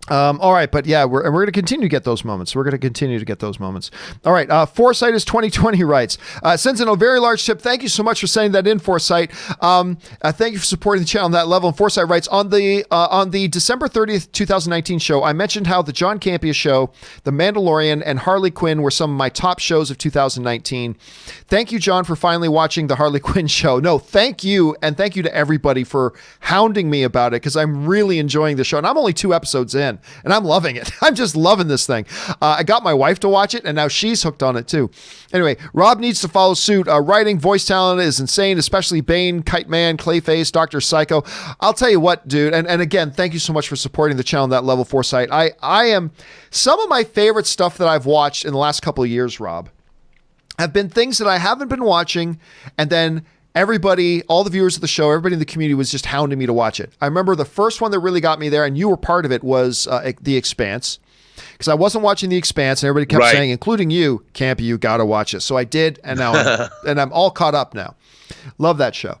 All right, but yeah, we're going to continue to get those moments. All right, Foresight is 2020 writes, sends in a very large tip. Thank you so much for sending that in, Foresight. Thank you for supporting the channel on that level. And Foresight writes, on the December 30th, 2019 show, I mentioned how the John Campea Show, The Mandalorian, and Harley Quinn were some of my top shows of 2019. Thank you, John, for finally watching the Harley Quinn show. No, thank you, and thank you to everybody for hounding me about it, because I'm really enjoying the show, and I'm only 2 episodes in. And I'm loving it. I'm just loving this thing. I got my wife to watch it, and now she's hooked on it too. Anyway, Rob needs to follow suit. Writing, voice talent is insane, especially Bane, Kite Man, Clayface, Dr. Psycho. I'll tell you what, dude, and again, thank you so much for supporting the channel on that level, Foresight. I am, some of my favorite stuff that I've watched in the last couple of years, Rob, have been things that I haven't been watching, and then everybody, all the viewers of the show, everybody in the community was just hounding me to watch it. I remember the first one that really got me there, and you were part of it, was The Expanse. Because I wasn't watching The Expanse, and everybody kept saying, including you, Campy, you got to watch it. So I did, and now I'm all caught up now. Love that show.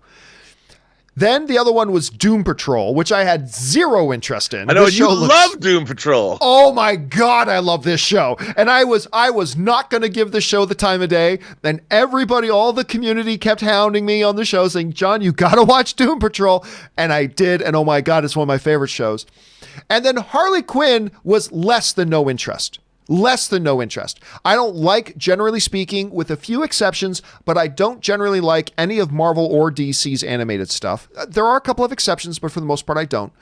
Then the other one was Doom Patrol, which I had zero interest in. I know you love Doom Patrol. Oh my God, I love this show. And I was not going to give the show the time of day. And everybody, all the community kept hounding me on the show saying, John, you got to watch Doom Patrol. And I did. And oh my God, it's one of my favorite shows. And then Harley Quinn was less than no interest. Less than no interest. I don't like, generally speaking, with a few exceptions, but I don't generally like any of Marvel or DC's animated stuff. There are a couple of exceptions, but for the most part, I don't.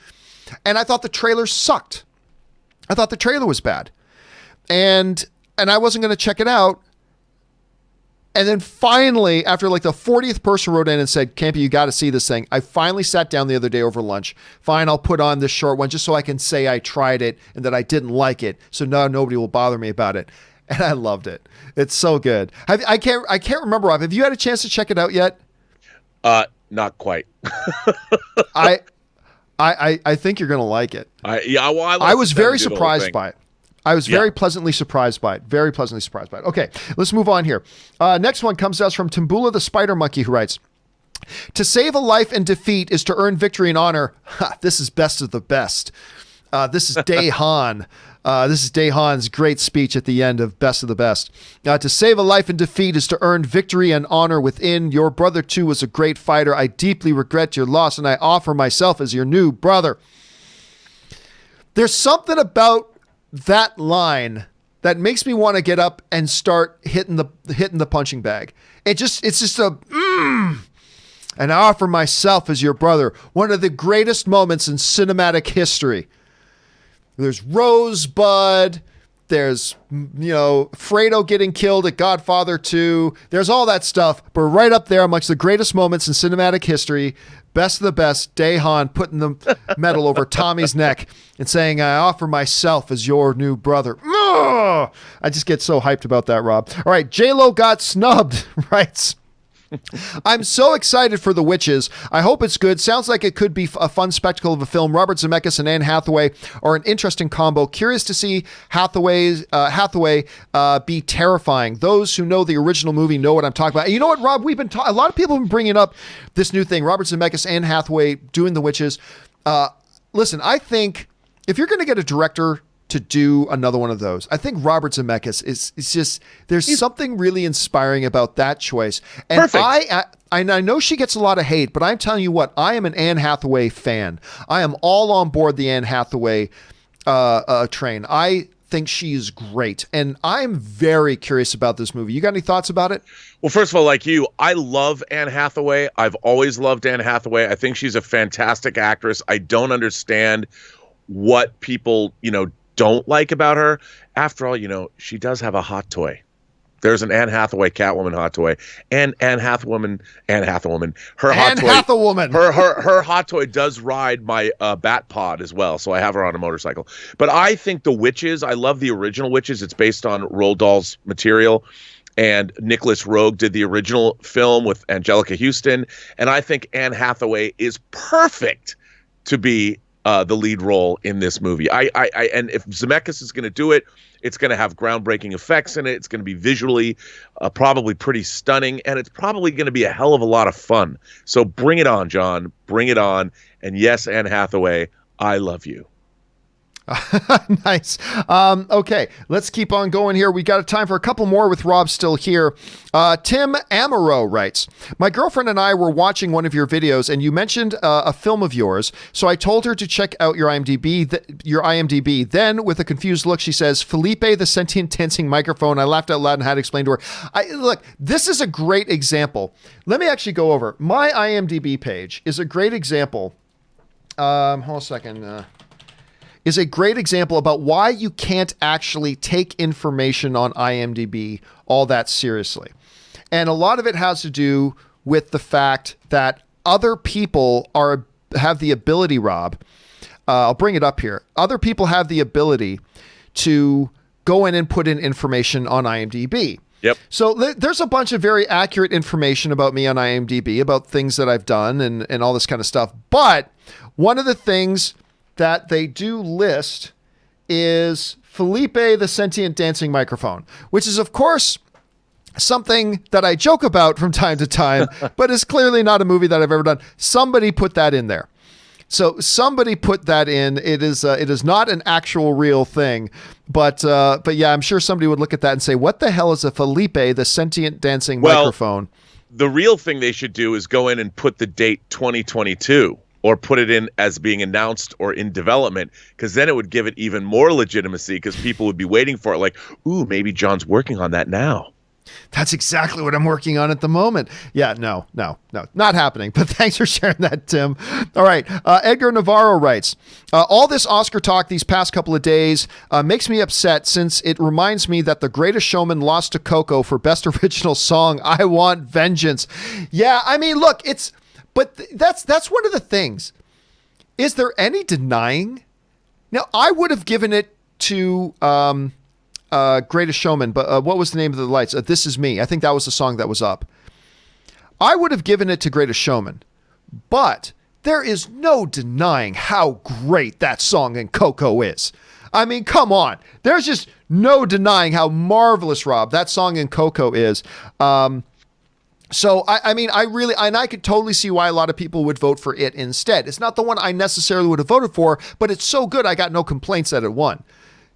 And I thought the trailer sucked. I thought the trailer was bad. And I wasn't going to check it out. And then finally, after like the 40th person wrote in and said, Campea, you got to see this thing. I finally sat down the other day over lunch. Fine, I'll put on this short one just so I can say I tried it and that I didn't like it. So now nobody will bother me about it. And I loved it. It's so good. I can't remember, Rob. Have you had a chance to check it out yet? Not quite. I think you're going to like it. I was very surprised by it. I was very pleasantly surprised by it. Very pleasantly surprised by it. Okay, let's move on here. Next one comes to us from Timbula the Spider Monkey, who writes, to save a life in defeat is to earn victory and honor. This is best of the best. This is Daehan. This is Daehan's great speech at the end of Best of the Best. To save a life in defeat is to earn victory and honor within. Your brother, too, was a great fighter. I deeply regret your loss, and I offer myself as your new brother. There's something about that line that makes me want to get up and start hitting the punching bag. It's just a and I offer myself as your brother. One of the greatest moments in cinematic history. There's Rosebud. There's, Fredo getting killed at Godfather 2. There's all that stuff. But right up there amongst the greatest moments in cinematic history, Best of the Best, Daehan putting the medal over Tommy's neck and saying, I offer myself as your new brother. Ugh! I just get so hyped about that, Rob. All right, J-Lo got snubbed, writes, I'm so excited for The Witches. I hope it's good. Sounds like it could be a fun spectacle of a film. Robert Zemeckis and Anne Hathaway are an interesting combo. Curious to see Hathaway be terrifying. Those who know the original movie know what I'm talking about. And you know what, Rob? A lot of people have been bringing up this new thing. Robert Zemeckis, Anne Hathaway doing The Witches. Listen, I think if you're going to get a director to do another one of those, I think Robert Zemeckis is just, there's something really inspiring about that choice. And Perfect. I know she gets a lot of hate, but I'm telling you what, I am an Anne Hathaway fan. I am all on board the Anne Hathaway train. I think she's great. And I'm very curious about this movie. You got any thoughts about it? Well, first of all, like you, I love Anne Hathaway. I've always loved Anne Hathaway. I think she's a fantastic actress. I don't understand what people, don't like about her. After all, she does have a hot toy. There's an Anne Hathaway Catwoman hot toy, and Anne Hathaway, her hot toy does ride my Bat Pod as well, so I have her on a motorcycle. But I think The Witches, I love the original Witches. It's based on Roald Dahl's material, and Nicholas Roeg did the original film with Angelica Houston, and I think Anne Hathaway is perfect to be the lead role in this movie. And if Zemeckis is going to do it, it's going to have groundbreaking effects in it. It's going to be visually probably pretty stunning, and it's probably going to be a hell of a lot of fun. So bring it on, John. Bring it on. And yes, Anne Hathaway, I love you. Nice. Okay, let's keep on going here. We got time for a couple more with Rob still here. Tim Amaro writes, my girlfriend and I were watching one of your videos and you mentioned a film of yours. So I told her to check out your IMDb. Then with a confused look, she says, Felipe the sentient dancing microphone. I laughed out loud and had to explain to her. Look, this is a great example. Let me actually go over. My IMDb page is a great example. Hold on a second. Is a great example about why you can't actually take information on IMDb all that seriously. And a lot of it has to do with the fact that other people have the ability, Rob, I'll bring it up here. Other people have the ability to go in and put in information on IMDb. Yep. So there's a bunch of very accurate information about me on IMDb, about things that I've done and all this kind of stuff. But one of the things that they do list is Felipe the sentient dancing microphone, which is, of course, something that I joke about from time to time, but is clearly not a movie that I've ever done. Somebody put that in there. So somebody put that in. It is not an actual real thing, but yeah, I'm sure somebody would look at that and say, "What the hell is a Felipe, the sentient dancing microphone?" The real thing they should do is go in and put the date 2022, or put it in as being announced or in development, because then it would give it even more legitimacy, because people would be waiting for it. Like, ooh, maybe John's working on that now. That's exactly what I'm working on at the moment. Yeah, no, not happening. But thanks for sharing that, Tim. All right. Edgar Navarro writes, all this Oscar talk these past couple of days makes me upset, since it reminds me that The Greatest Showman lost to Coco for Best Original Song. I want vengeance. Yeah, I mean, look, that's one of the things. Is there any denying? Now, I would have given it to Greatest Showman, but what was the name of the lights? This Is Me. I think that was the song that was up. I would have given it to Greatest Showman, but there is no denying how great that song in Coco is. I mean, come on. There's just no denying how marvelous, Rob, that song in Coco is. So, I mean, I could totally see why a lot of people would vote for it instead. It's not the one I necessarily would have voted for, but it's so good, I got no complaints that it won.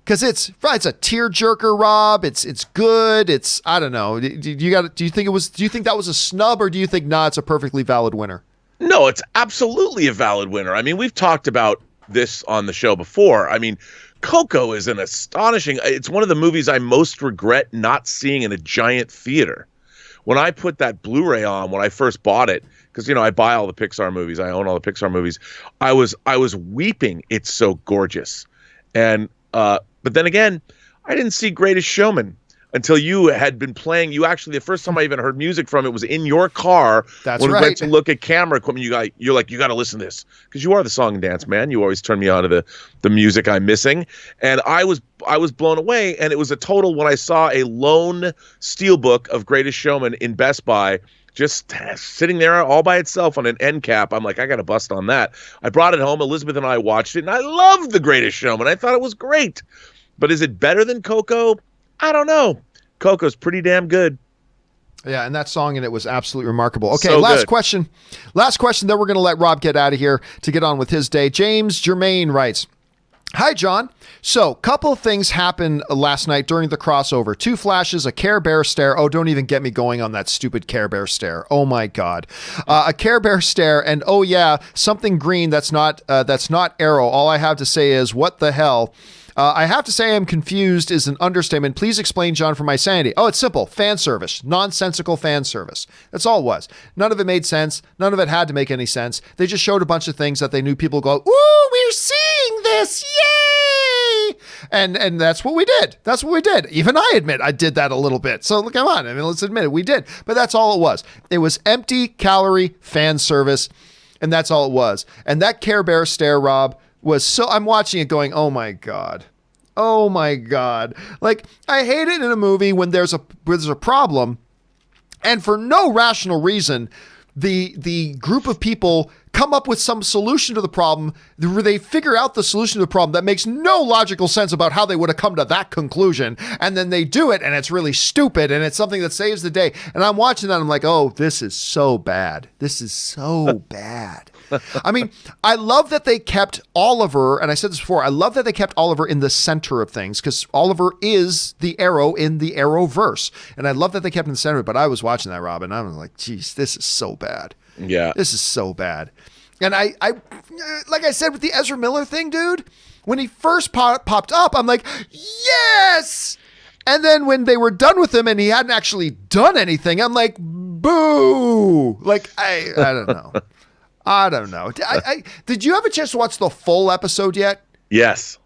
Because it's a tearjerker, Rob. It's good. It's, I don't know. Do you think that was a snub, or do you think, it's a perfectly valid winner? No, it's absolutely a valid winner. I mean, we've talked about this on the show before. I mean, Coco is it's one of the movies I most regret not seeing in a giant theater. When I put that Blu-ray on, when I first bought it, because, I buy all the Pixar movies. I own all the Pixar movies. I was weeping. It's so gorgeous. And, but then again, I didn't see Greatest Showman until you had been playing. You actually, the first time I even heard music from it was in your car. That's when right. we went to look at camera equipment. You're like, you got to listen to this, because you are the song and dance man. You always turn me on to the music I'm missing, and I was blown away. And it was a total, when I saw a lone steelbook of Greatest Showman in Best Buy, just sitting there all by itself on an end cap. I'm like, I got to bust on that. I brought it home. Elizabeth and I watched it, and I loved The Greatest Showman. I thought it was great. But is it better than Coco? I don't know. Coco's pretty damn good. Yeah, and that song in it was absolutely remarkable. Okay, So last good. question. Last question, then we're going to let Rob get out of here to get on with his day. James Germain writes, hi, John. So, couple things happened last night during the crossover. 2 flashes, a Care Bear stare. Oh, don't even get me going on that stupid Care Bear stare. Oh my God. A Care Bear stare, and oh yeah, something green that's not Arrow. All I have to say is, what the hell? I have to say I'm confused is an understatement. Please explain, John, for my sanity. Oh, it's simple. Fan service. Nonsensical fan service. That's all it was. None of it made sense. None of it had to make any sense. They just showed a bunch of things that they knew people go, ooh, we're seeing this. Yay! And that's what we did. That's what we did. Even I admit I did that a little bit. So come on. I mean, let's admit it. We did. But that's all it was. It was empty calorie fan service. And that's all it was. And that Care Bear stare, Rob, was so, I'm watching it going, oh my God. Oh my God. Like, I hate it in a movie when there's a problem, and for no rational reason, the group of people come up with some solution to the problem where they figure out the solution to the problem that makes no logical sense about how they would have come to that conclusion. And then they do it, and it's really stupid, and it's something that saves the day. And I'm watching that, and I'm like, oh, this is so bad. This is so bad. I mean, I love that they kept Oliver, and I said this before, I love that they kept Oliver in the center of things, because Oliver is the Arrow in the Arrowverse. And I love that they kept him in the center of it, but I was watching that, Rob, and I was like, geez, this is so bad. Yeah. This is so bad. And I like I said with the Ezra Miller thing, dude, when he first popped up, I'm like, yes! And then when they were done with him and he hadn't actually done anything, I'm like, boo! Like, I don't know. I don't know. Did you have a chance to watch the full episode yet? Yes.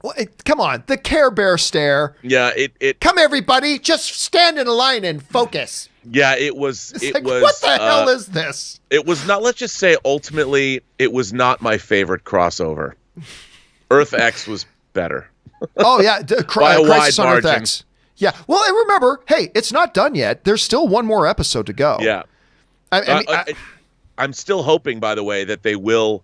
Well, come on, the Care Bear stare. Yeah, it Come everybody, just stand in a line and focus. Yeah, it was what the hell is this? It was not, let's just say ultimately it was not my favorite crossover. Earth X was better. Oh yeah, By a Crisis wide on Earth margin. X. Yeah. Well, and remember, hey, it's not done yet. There's still one more episode to go. Yeah. I'm still hoping, by the way, that they will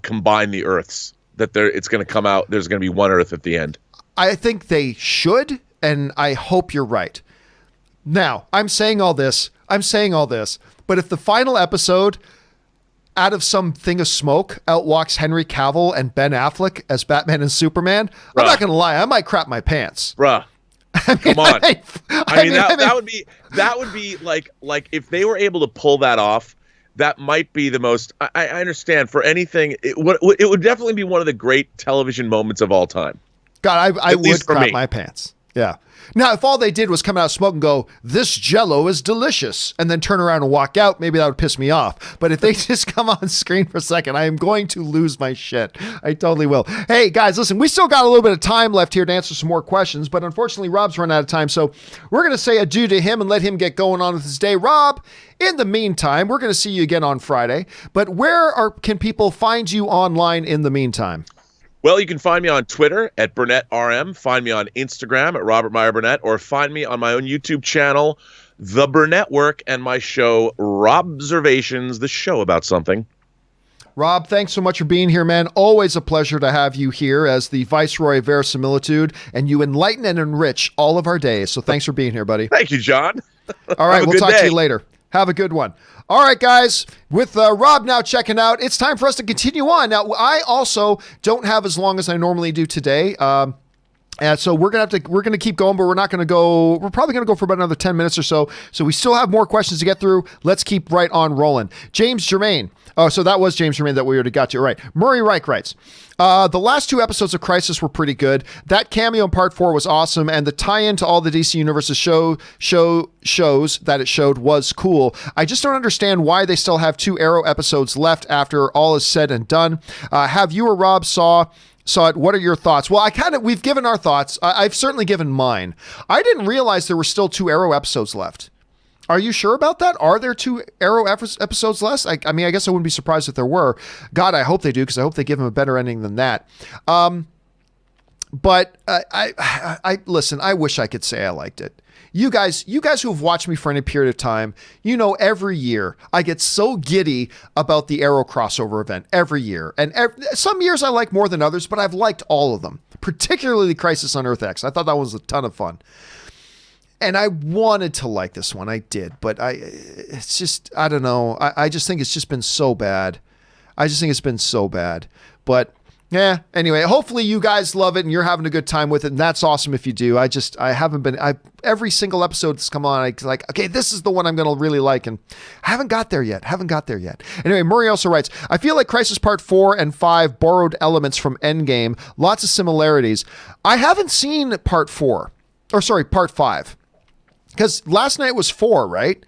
combine the Earths. That it's going to come out. There's going to be one Earth at the end. I think they should, and I hope you're right. Now, I'm saying all this, but if the final episode, out of some thing of smoke, outwalks Henry Cavill and Ben Affleck as Batman and Superman, I'm not going to lie, I might crap my pants. Bruh. Come on. That would be like if they were able to pull that off, that might be the most, I understand, for anything, it would definitely be one of the great television moments of all time. God, I would crap my pants. Yeah. Now, if all they did was come out of smoke and go, "This Jell-O is delicious," and then turn around and walk out, maybe that would piss me off. But if they just come on screen for a second, I am going to lose my shit. I totally will. Hey, guys, listen, we still got a little bit of time left here to answer some more questions, but unfortunately, Rob's run out of time, so we're going to say adieu to him and let him get going on with his day. Rob, in the meantime, we're going to see you again on Friday, but where can people find you online in the meantime? Well, you can find me on Twitter at BurnettRM, find me on Instagram at Robert Meyer Burnett, or find me on my own YouTube channel, The Burnett Work, and my show, Robservations, the show about something. Rob, thanks so much for being here, man. Always a pleasure to have you here as the Viceroy of Verisimilitude, and you enlighten and enrich all of our days. So thanks for being here, buddy. Thank you, John. All right, we'll talk to you later. Have a good one. All right, guys, with Rob now checking out, it's time for us to continue on. Now, I also don't have as long as I normally do today. And so we're gonna keep going, but we're probably gonna go for about another 10 minutes or so. So we still have more questions to get through. Let's keep right on rolling. James Germain. Oh, so that was James Germain that we already got to. All right. Murray Reich writes, the last 2 episodes of Crisis were pretty good. That cameo in part 4 was awesome, and the tie-in to all the DC Universe's shows that it showed was cool. I just don't understand why they still have 2 Arrow episodes left after all is said and done. Have you or Rob saw it? What are your thoughts? Well, we've given our thoughts. I've certainly given mine. I didn't realize there were still 2 Arrow episodes left. Are you sure about that? Are there 2 Arrow episodes left? I mean, I guess I wouldn't be surprised if there were. God, I hope they do, because I hope they give him a better ending than that. But I listen, I wish I could say I liked it. You guys who have watched me for any period of time, you know, every year I get so giddy about the Arrow crossover event every year. And some years I like more than others, but I've liked all of them, particularly Crisis on Earth X. I thought that was a ton of fun. And I wanted to like this one. I did, but it's just, I don't know. I just think it's just been so bad. But yeah, anyway, hopefully you guys love it and you're having a good time with it. And that's awesome if you do. Every single episode that's come on, I'm like, okay, this is the one I'm going to really like. And I haven't got there yet. Anyway, Murray also writes, I feel like Crisis Part 4 and 5 borrowed elements from Endgame. Lots of similarities. I haven't seen Part 5. Because last night was 4, right?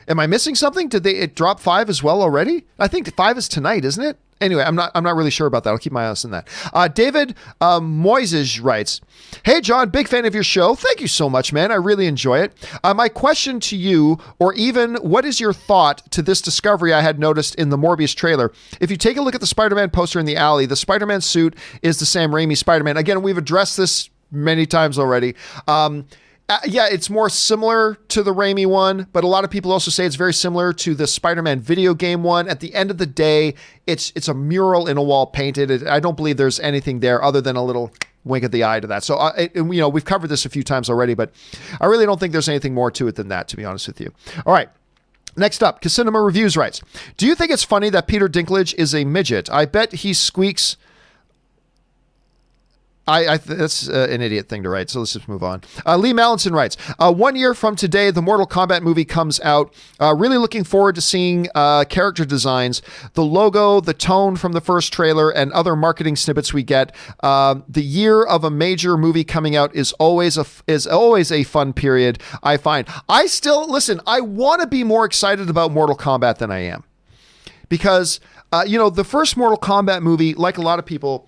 Am I missing something? Did it drop 5 as well already? I think 5 is tonight, isn't it? Anyway, I'm not really sure about that. I'll keep my eyes on that. David Moises writes, hey, John, big fan of your show. Thank you so much, man. I really enjoy it. My question to you, or even what is your thought to this discovery I had noticed in the Morbius trailer? If you take a look at the Spider-Man poster in the alley, the Spider-Man suit is the Sam Raimi Spider-Man. Again, we've addressed this many times already. Yeah, it's more similar to the Raimi one, but a lot of people also say it's very similar to the Spider-Man video game one. At the end of the day, it's a mural in a wall painted. I don't believe there's anything there other than a little wink of the eye to that. So, we've covered this a few times already, but I really don't think there's anything more to it than that, to be honest with you. All right. Next up, Casinema Reviews writes, do you think it's funny that Peter Dinklage is a midget? I bet he squeaks... that's an idiot thing to write, so let's just move on. Lee Mallinson writes, 1 year from today, the Mortal Kombat movie comes out. Really looking forward to seeing character designs, the logo, the tone from the first trailer, and other marketing snippets we get. The year of a major movie coming out is always a fun period, I find. I want to be more excited about Mortal Kombat than I am. Because, the first Mortal Kombat movie, like a lot of people...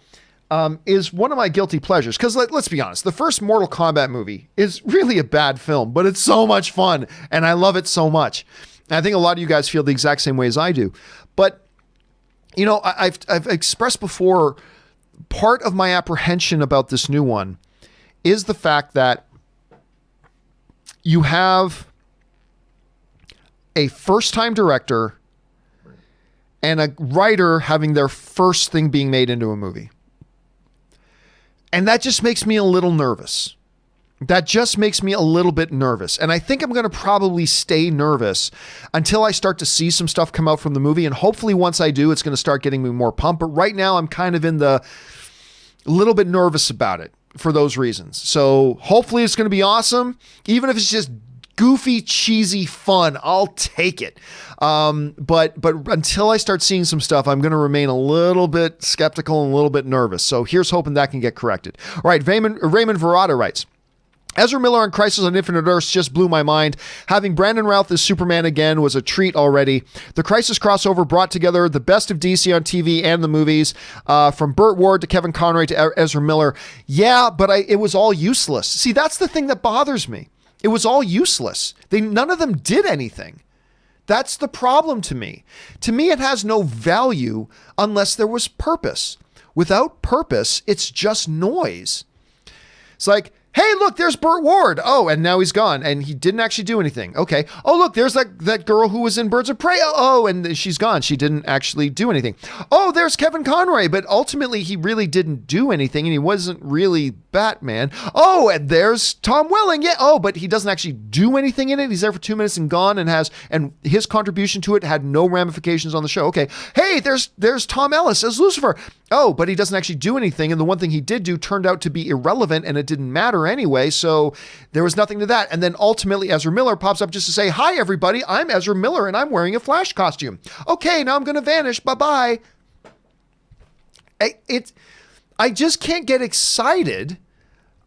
is one of my guilty pleasures. Because let's be honest, the first Mortal Kombat movie is really a bad film, but it's so much fun, and I love it so much. And I think a lot of you guys feel the exact same way as I do. But, I've expressed before, part of my apprehension about this new one is the fact that you have a first-time director and a writer having their first thing being made into a movie. And that just makes me a little nervous. That just makes me a little bit nervous. And I think I'm going to probably stay nervous until I start to see some stuff come out from the movie. And hopefully once I do, it's going to start getting me more pumped. But right now I'm kind of in the little bit nervous about it for those reasons. So hopefully it's going to be awesome. Even if it's just goofy, cheesy fun, I'll take it. But until I start seeing some stuff, I'm going to remain a little bit skeptical and a little bit nervous. So here's hoping that can get corrected. All right. Raymond Verrata writes, Ezra Miller on Crisis on Infinite Earths just blew my mind. Having Brandon Routh as Superman again was a treat already. The Crisis crossover brought together the best of DC on TV and the movies, from Burt Ward to Kevin Conroy to Ezra Miller. Yeah, but it was all useless. See, that's the thing that bothers me. It was all useless. None of them did anything. That's the problem to me. To me, it has no value unless there was purpose. Without purpose, it's just noise. It's like, hey, look, there's Burt Ward. Oh, and now he's gone, and he didn't actually do anything. Okay. Oh, look, there's that girl who was in Birds of Prey. Oh, and she's gone. She didn't actually do anything. Oh, there's Kevin Conroy, but ultimately he really didn't do anything, and he wasn't really Batman. Oh, and there's Tom Welling. Yeah. Oh, but he doesn't actually do anything in it. He's there for 2 minutes and gone, and his contribution to it had no ramifications on the show. Okay. Hey, there's Tom Ellis as Lucifer. Oh, but he doesn't actually do anything, and the one thing he did do turned out to be irrelevant, and it didn't matter anyway, so there was nothing to that. And then ultimately Ezra Miller pops up just to say, hi everybody, I'm Ezra Miller and I'm wearing a Flash costume. Okay, now I'm going to vanish. Bye-bye. I just can't get excited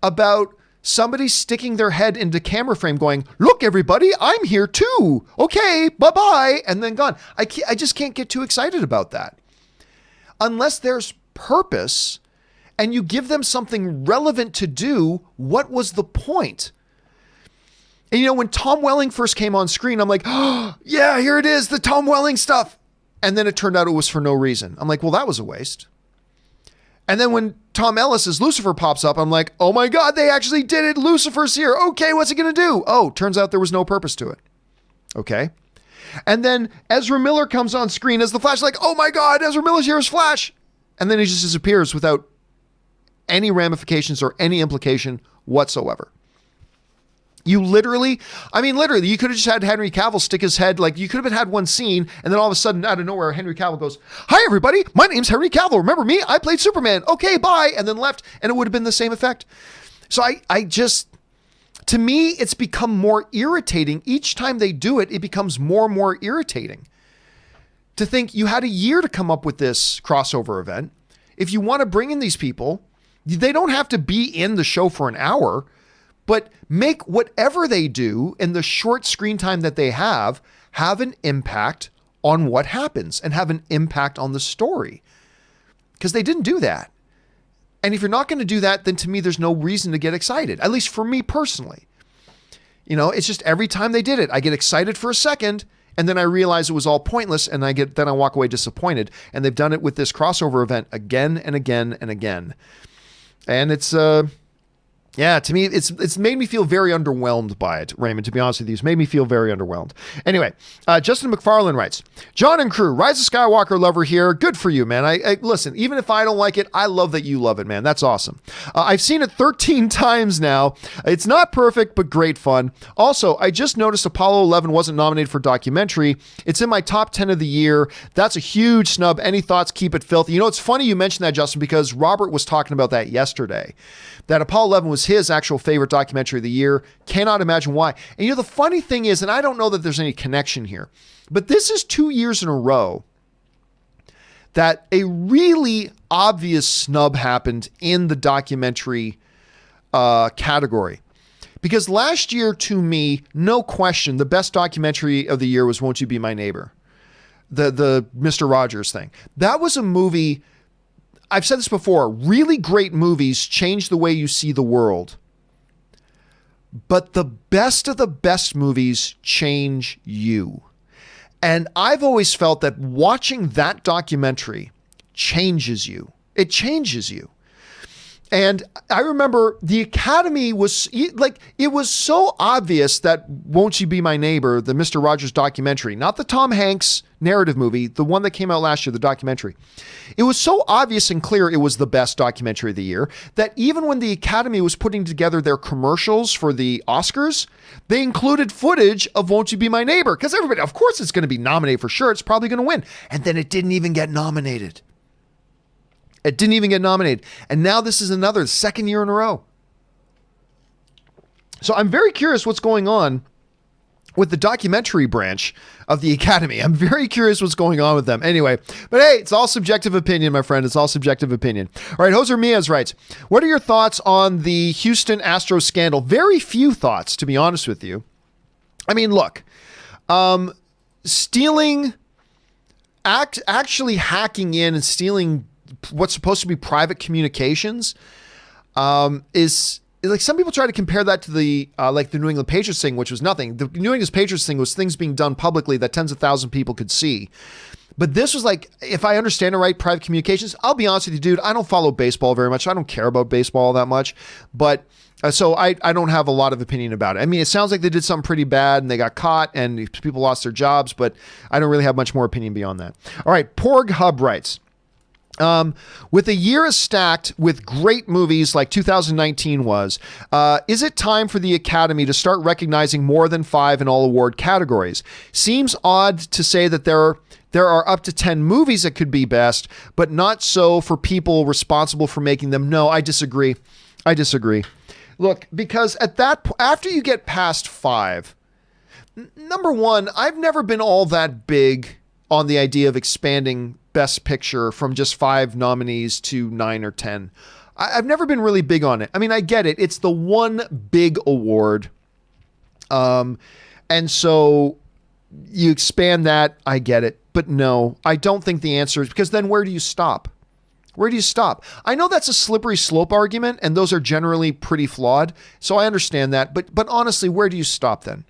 about somebody sticking their head into camera frame going, look everybody, I'm here too. Okay, bye-bye. And then gone. I just can't get too excited about that. Unless there's purpose and you give them something relevant to do, what was the point? And when Tom Welling first came on screen, I'm like, oh, yeah, here it is, the Tom Welling stuff. And then it turned out it was for no reason. I'm like, well, that was a waste. And then when Tom Ellis as Lucifer pops up, I'm like, oh my God, they actually did it. Lucifer's here. Okay, what's he going to do? Oh, turns out there was no purpose to it. Okay. And then Ezra Miller comes on screen as the Flash, like, oh my God, Ezra Miller's here as Flash. And then he just disappears without any ramifications or any implication whatsoever. You literally, you could have just had Henry Cavill stick his head, like you could have had one scene, and then all of a sudden, out of nowhere, Henry Cavill goes, hi everybody, my name's Henry Cavill. Remember me? I played Superman. Okay, bye. And then left, and it would have been the same effect. So to me, it's become more irritating. Each time they do it, it becomes more and more irritating. To think you had a year to come up with this crossover event. If you want to bring in these people, they don't have to be in the show for an hour, but make whatever they do in the short screen time that they have an impact on what happens and have an impact on the story. Because they didn't do that. And if you're not going to do that, then to me, there's no reason to get excited, at least for me personally. It's just every time they did it, I get excited for a second and then I realize it was all pointless and I walk away disappointed. And they've done it with this crossover event again and again and again. And it's, to me, it's made me feel very underwhelmed by it, Raymond, to be honest with you. It's made me feel very underwhelmed. Anyway, Justin McFarlane writes, John and crew, Rise of Skywalker lover here. Good for you, man. I listen, even if I don't like it, I love that you love it, man. That's awesome. I've seen it 13 times now. It's not perfect, but great fun. Also, I just noticed Apollo 11 wasn't nominated for documentary. It's in my top 10 of the year. That's a huge snub. Any thoughts? Keep it filthy. It's funny you mentioned that, Justin, because Robert was talking about that yesterday. That Apollo 11 was his actual favorite documentary of the year. Cannot imagine why. And the funny thing is, and I don't know that there's any connection here, but this is 2 years in a row that a really obvious snub happened in the documentary category. Because last year, to me, no question, the best documentary of the year was Won't You Be My Neighbor? The Mr. Rogers thing. That was a movie... I've said this before, really great movies change the way you see the world. But the best of the best movies change you. And I've always felt that watching that documentary changes you. It changes you. And I remember the Academy was like, it was so obvious that Won't You Be My Neighbor, the Mr. Rogers documentary, not the Tom Hanks narrative movie, the one that came out last year, the documentary. It was so obvious and clear it was the best documentary of the year that even when the Academy was putting together their commercials for the Oscars, they included footage of Won't You Be My Neighbor, because everybody, of course it's going to be nominated for sure. It's probably going to win. And then it didn't even get nominated. It didn't even get nominated. And now this is another second year in a row. So I'm very curious what's going on with the documentary branch of the Academy. I'm very curious what's going on with them. Anyway, but hey, it's all subjective opinion, my friend. It's all subjective opinion. All right, Hoser Miaz writes, what are your thoughts on the Houston Astros scandal? Very few thoughts, to be honest with you. I mean, look, actually hacking in and stealing what's supposed to be private communications is like, some people try to compare that to the like the New England Patriots thing, which was nothing. The New England Patriots thing was things being done publicly that tens of thousands of people could see. But this was like, if I understand it right, private communications. I'll be honest with you, dude, I don't follow baseball very much. I don't care about baseball that much. But so I don't have a lot of opinion about it. I mean, it sounds like they did something pretty bad and they got caught and people lost their jobs, but I don't really have much more opinion beyond that. All right, Porg Hub writes, with a year as stacked with great movies like 2019 was, is it time for the Academy to start recognizing more than 5 in all award categories? Seems odd to say that there are up to 10 movies that could be best, but not so for people responsible for making them. No, I disagree. Look, because after you get past 5, number one, I've never been all that big on the idea of expanding Best Picture from just 5 nominees to 9 or 10. I've never been really big on it. I mean, I get it. It's the one big award. And so you expand that, I get it. But no, I don't think the answer is, because then where do you stop? Where do you stop? I know that's a slippery slope argument, and those are generally pretty flawed. So I understand that. But honestly, where do you stop then?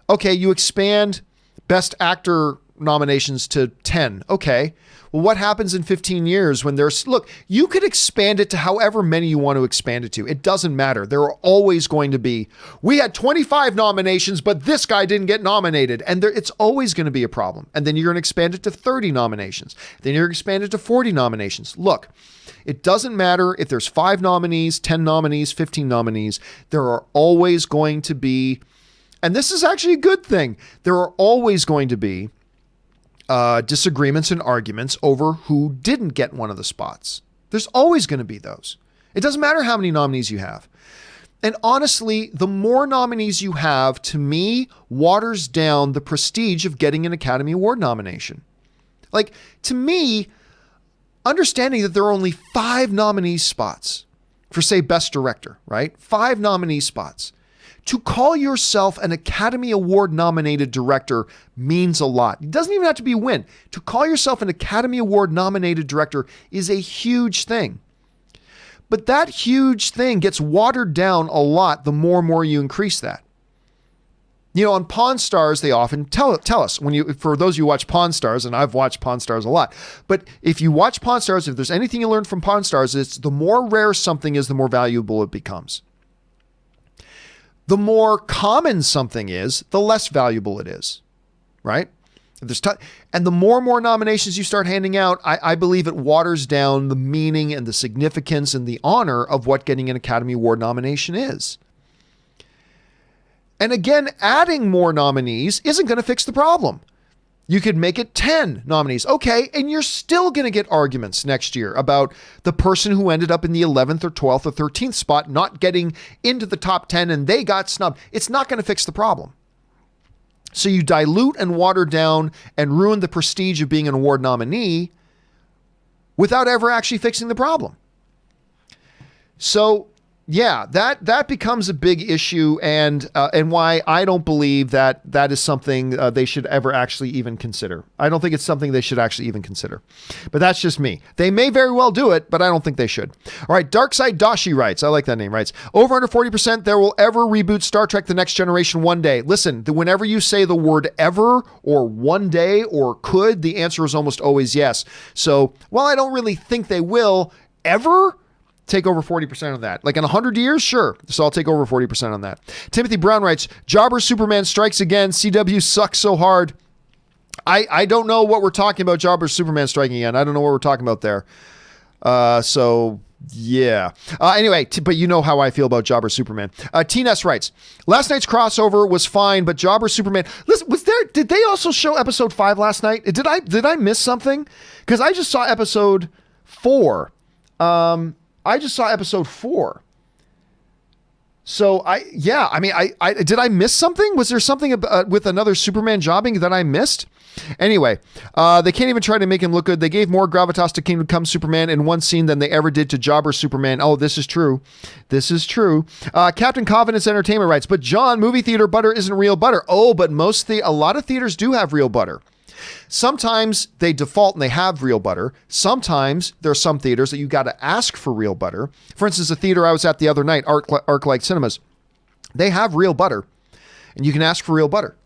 Okay, you expand Best Actor nominations to 10. Okay. Well, what happens in 15 years when look, you could expand it to however many you want to expand it to. It doesn't matter. There are always going to be, we had 25 nominations, but this guy didn't get nominated. And it's always going to be a problem. And then you're going to expand it to 30 nominations. Then you're going to expand it to 40 nominations. Look, it doesn't matter if there's 5 nominees, 10 nominees, 15 nominees. There are always going to be, and this is actually a good thing, there are always going to be disagreements and arguments over who didn't get one of the spots. There's always going to be those. It doesn't matter how many nominees you have. And honestly, the more nominees you have, to me, waters down the prestige of getting an Academy Award nomination. Like, to me, understanding that there are only 5 nominee spots for, say, Best Director, right? 5 nominee spots. To call yourself an Academy Award nominated director means a lot. It doesn't even have to be a win. To call yourself an Academy Award nominated director is a huge thing. But that huge thing gets watered down a lot the more and more you increase that. You know, on Pawn Stars, they often tell us, for those of you who watch Pawn Stars, and I've watched Pawn Stars a lot, but if you watch Pawn Stars, if there's anything you learn from Pawn Stars, it's the more rare something is, the more valuable it becomes. The more common something is, the less valuable it is, right? And the more and more nominations you start handing out, I believe it waters down the meaning and the significance and the honor of what getting an Academy Award nomination is. And again, adding more nominees isn't going to fix the problem. You could make it 10 nominees. Okay, and you're still going to get arguments next year about the person who ended up in the 11th or 12th or 13th spot not getting into the top 10 and they got snubbed. It's not going to fix the problem. So you dilute and water down and ruin the prestige of being an award nominee without ever actually fixing the problem. So yeah, that becomes a big issue, and why I don't believe that is something they should ever actually even consider. I don't think it's something they should actually even consider. But that's just me. They may very well do it, but I don't think they should. All right, Darkside Dashi writes, I like that name, writes, over under 40% there will ever reboot Star Trek The Next Generation one day. Listen, whenever you say the word ever or one day or could, the answer is almost always yes. So while I don't really think they will ever, take over 40% of that. Like in 100 years, sure. So I'll take over 40% on that. Timothy Brown writes, Jobber Superman strikes again. CW sucks so hard. I don't know what we're talking about. Jobber Superman striking again. I don't know what we're talking about there. So yeah. Anyway, but you know how I feel about Jobber Superman. T-Ness writes, last night's crossover was fine, but Jobber Superman. Listen, did they also show episode 5 last night? Did I miss something? Because I just saw episode 4. I just saw episode 4. So I did I miss something? Was there something with another Superman jobbing that I missed? Anyway, they can't even try to make him look good. They gave more gravitas to Kingdom Come Superman in one scene than they ever did to Jobber Superman. Oh, this is true. This is true. Captain Confidence Entertainment writes, but John, movie theater butter isn't real butter. Oh, but a lot of theaters do have real butter. Sometimes they default and they have real butter. Sometimes there are some theaters that you got to ask for real butter. For instance, a theater I was at the other night, ArcLight Cinemas, they have real butter and you can ask for real butter.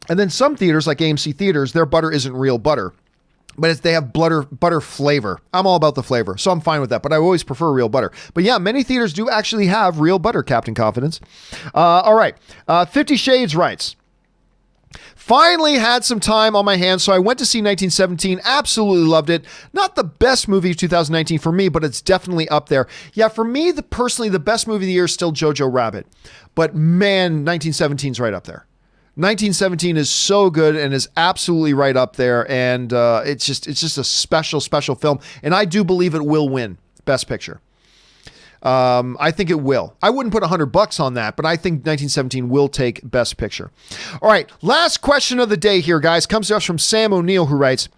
And then some theaters like AMC theaters, their butter isn't real butter, but they have butter flavor. I'm all about the flavor, so I'm fine with that, but I always prefer real butter. But yeah, many theaters do actually have real butter, Captain Confidence. All right. 50 Shades writes, finally had some time on my hands, so I went to see 1917. Absolutely loved it. Not the best movie of 2019 for me, but it's definitely up there. Yeah, for me, personally, the best movie of the year is still Jojo Rabbit. But man, 1917 is right up there. 1917 is so good and is absolutely right up there. And it's just a special, special film. And I do believe it will win Best Picture. I think it will. I wouldn't put $100 on that, but I think 1917 will take Best Picture. All right. Last question of the day here, guys, comes to us from Sam O'Neill, who writes,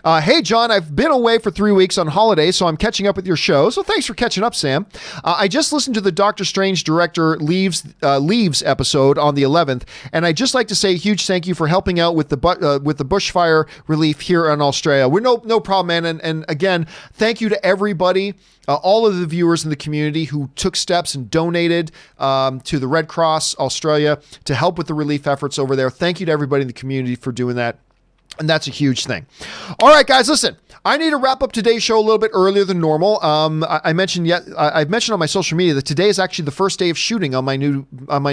hey, John, I've been away for 3 weeks on holiday, so I'm catching up with your show. So thanks for catching up, Sam. I just listened to the Doctor Strange director leaves episode on the 11th, and I'd just like to say a huge thank you for helping out with the bushfire relief here in Australia. We're no problem, man. And again, thank you to everybody, all of the viewers in the community who took steps and donated to the Red Cross Australia to help with the relief efforts over there. Thank you to everybody in the community for doing that. And that's a huge thing. All right, guys, listen, I need to wrap up today's show a little bit earlier than normal. I've mentioned on my social media that today is actually the first day of shooting on my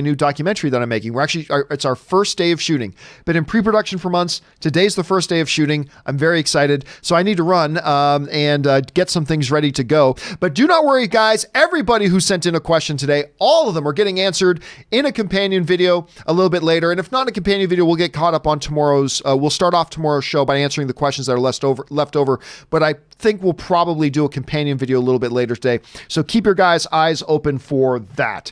new documentary that I'm making. It's our first day of shooting. Been in pre-production for months. Today's the first day of shooting. I'm very excited. So I need to run and get some things ready to go. But do not worry, guys. Everybody who sent in a question today, all of them are getting answered in a companion video a little bit later. And if not a companion video, we'll get caught up on tomorrow's. We'll start off tomorrow's show by answering the questions that are left over. But I think we'll probably do a companion video a little bit later today. So keep your guys' eyes open for that.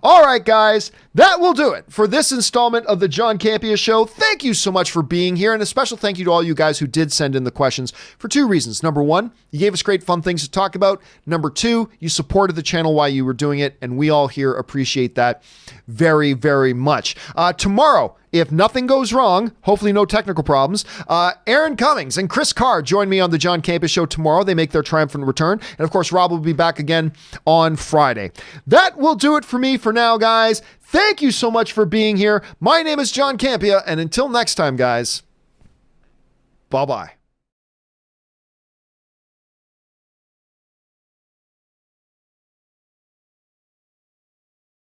All right, guys, that will do it for this installment of the John Campea Show. Thank you so much for being here. And a special thank you to all you guys who did send in the questions for 2 reasons. Number 1, you gave us great fun things to talk about. Number 2, you supported the channel while you were doing it. And we all here appreciate that very, very much. Tomorrow, if nothing goes wrong, hopefully no technical problems, Aaron Cummings and Chris Carr join me on the John Campea Show tomorrow. They make their triumphant return. And of course, Rob will be back again on Friday. That will do it for me for now, guys. Thank you so much for being here. My name is John Campea, and until next time, guys, bye-bye.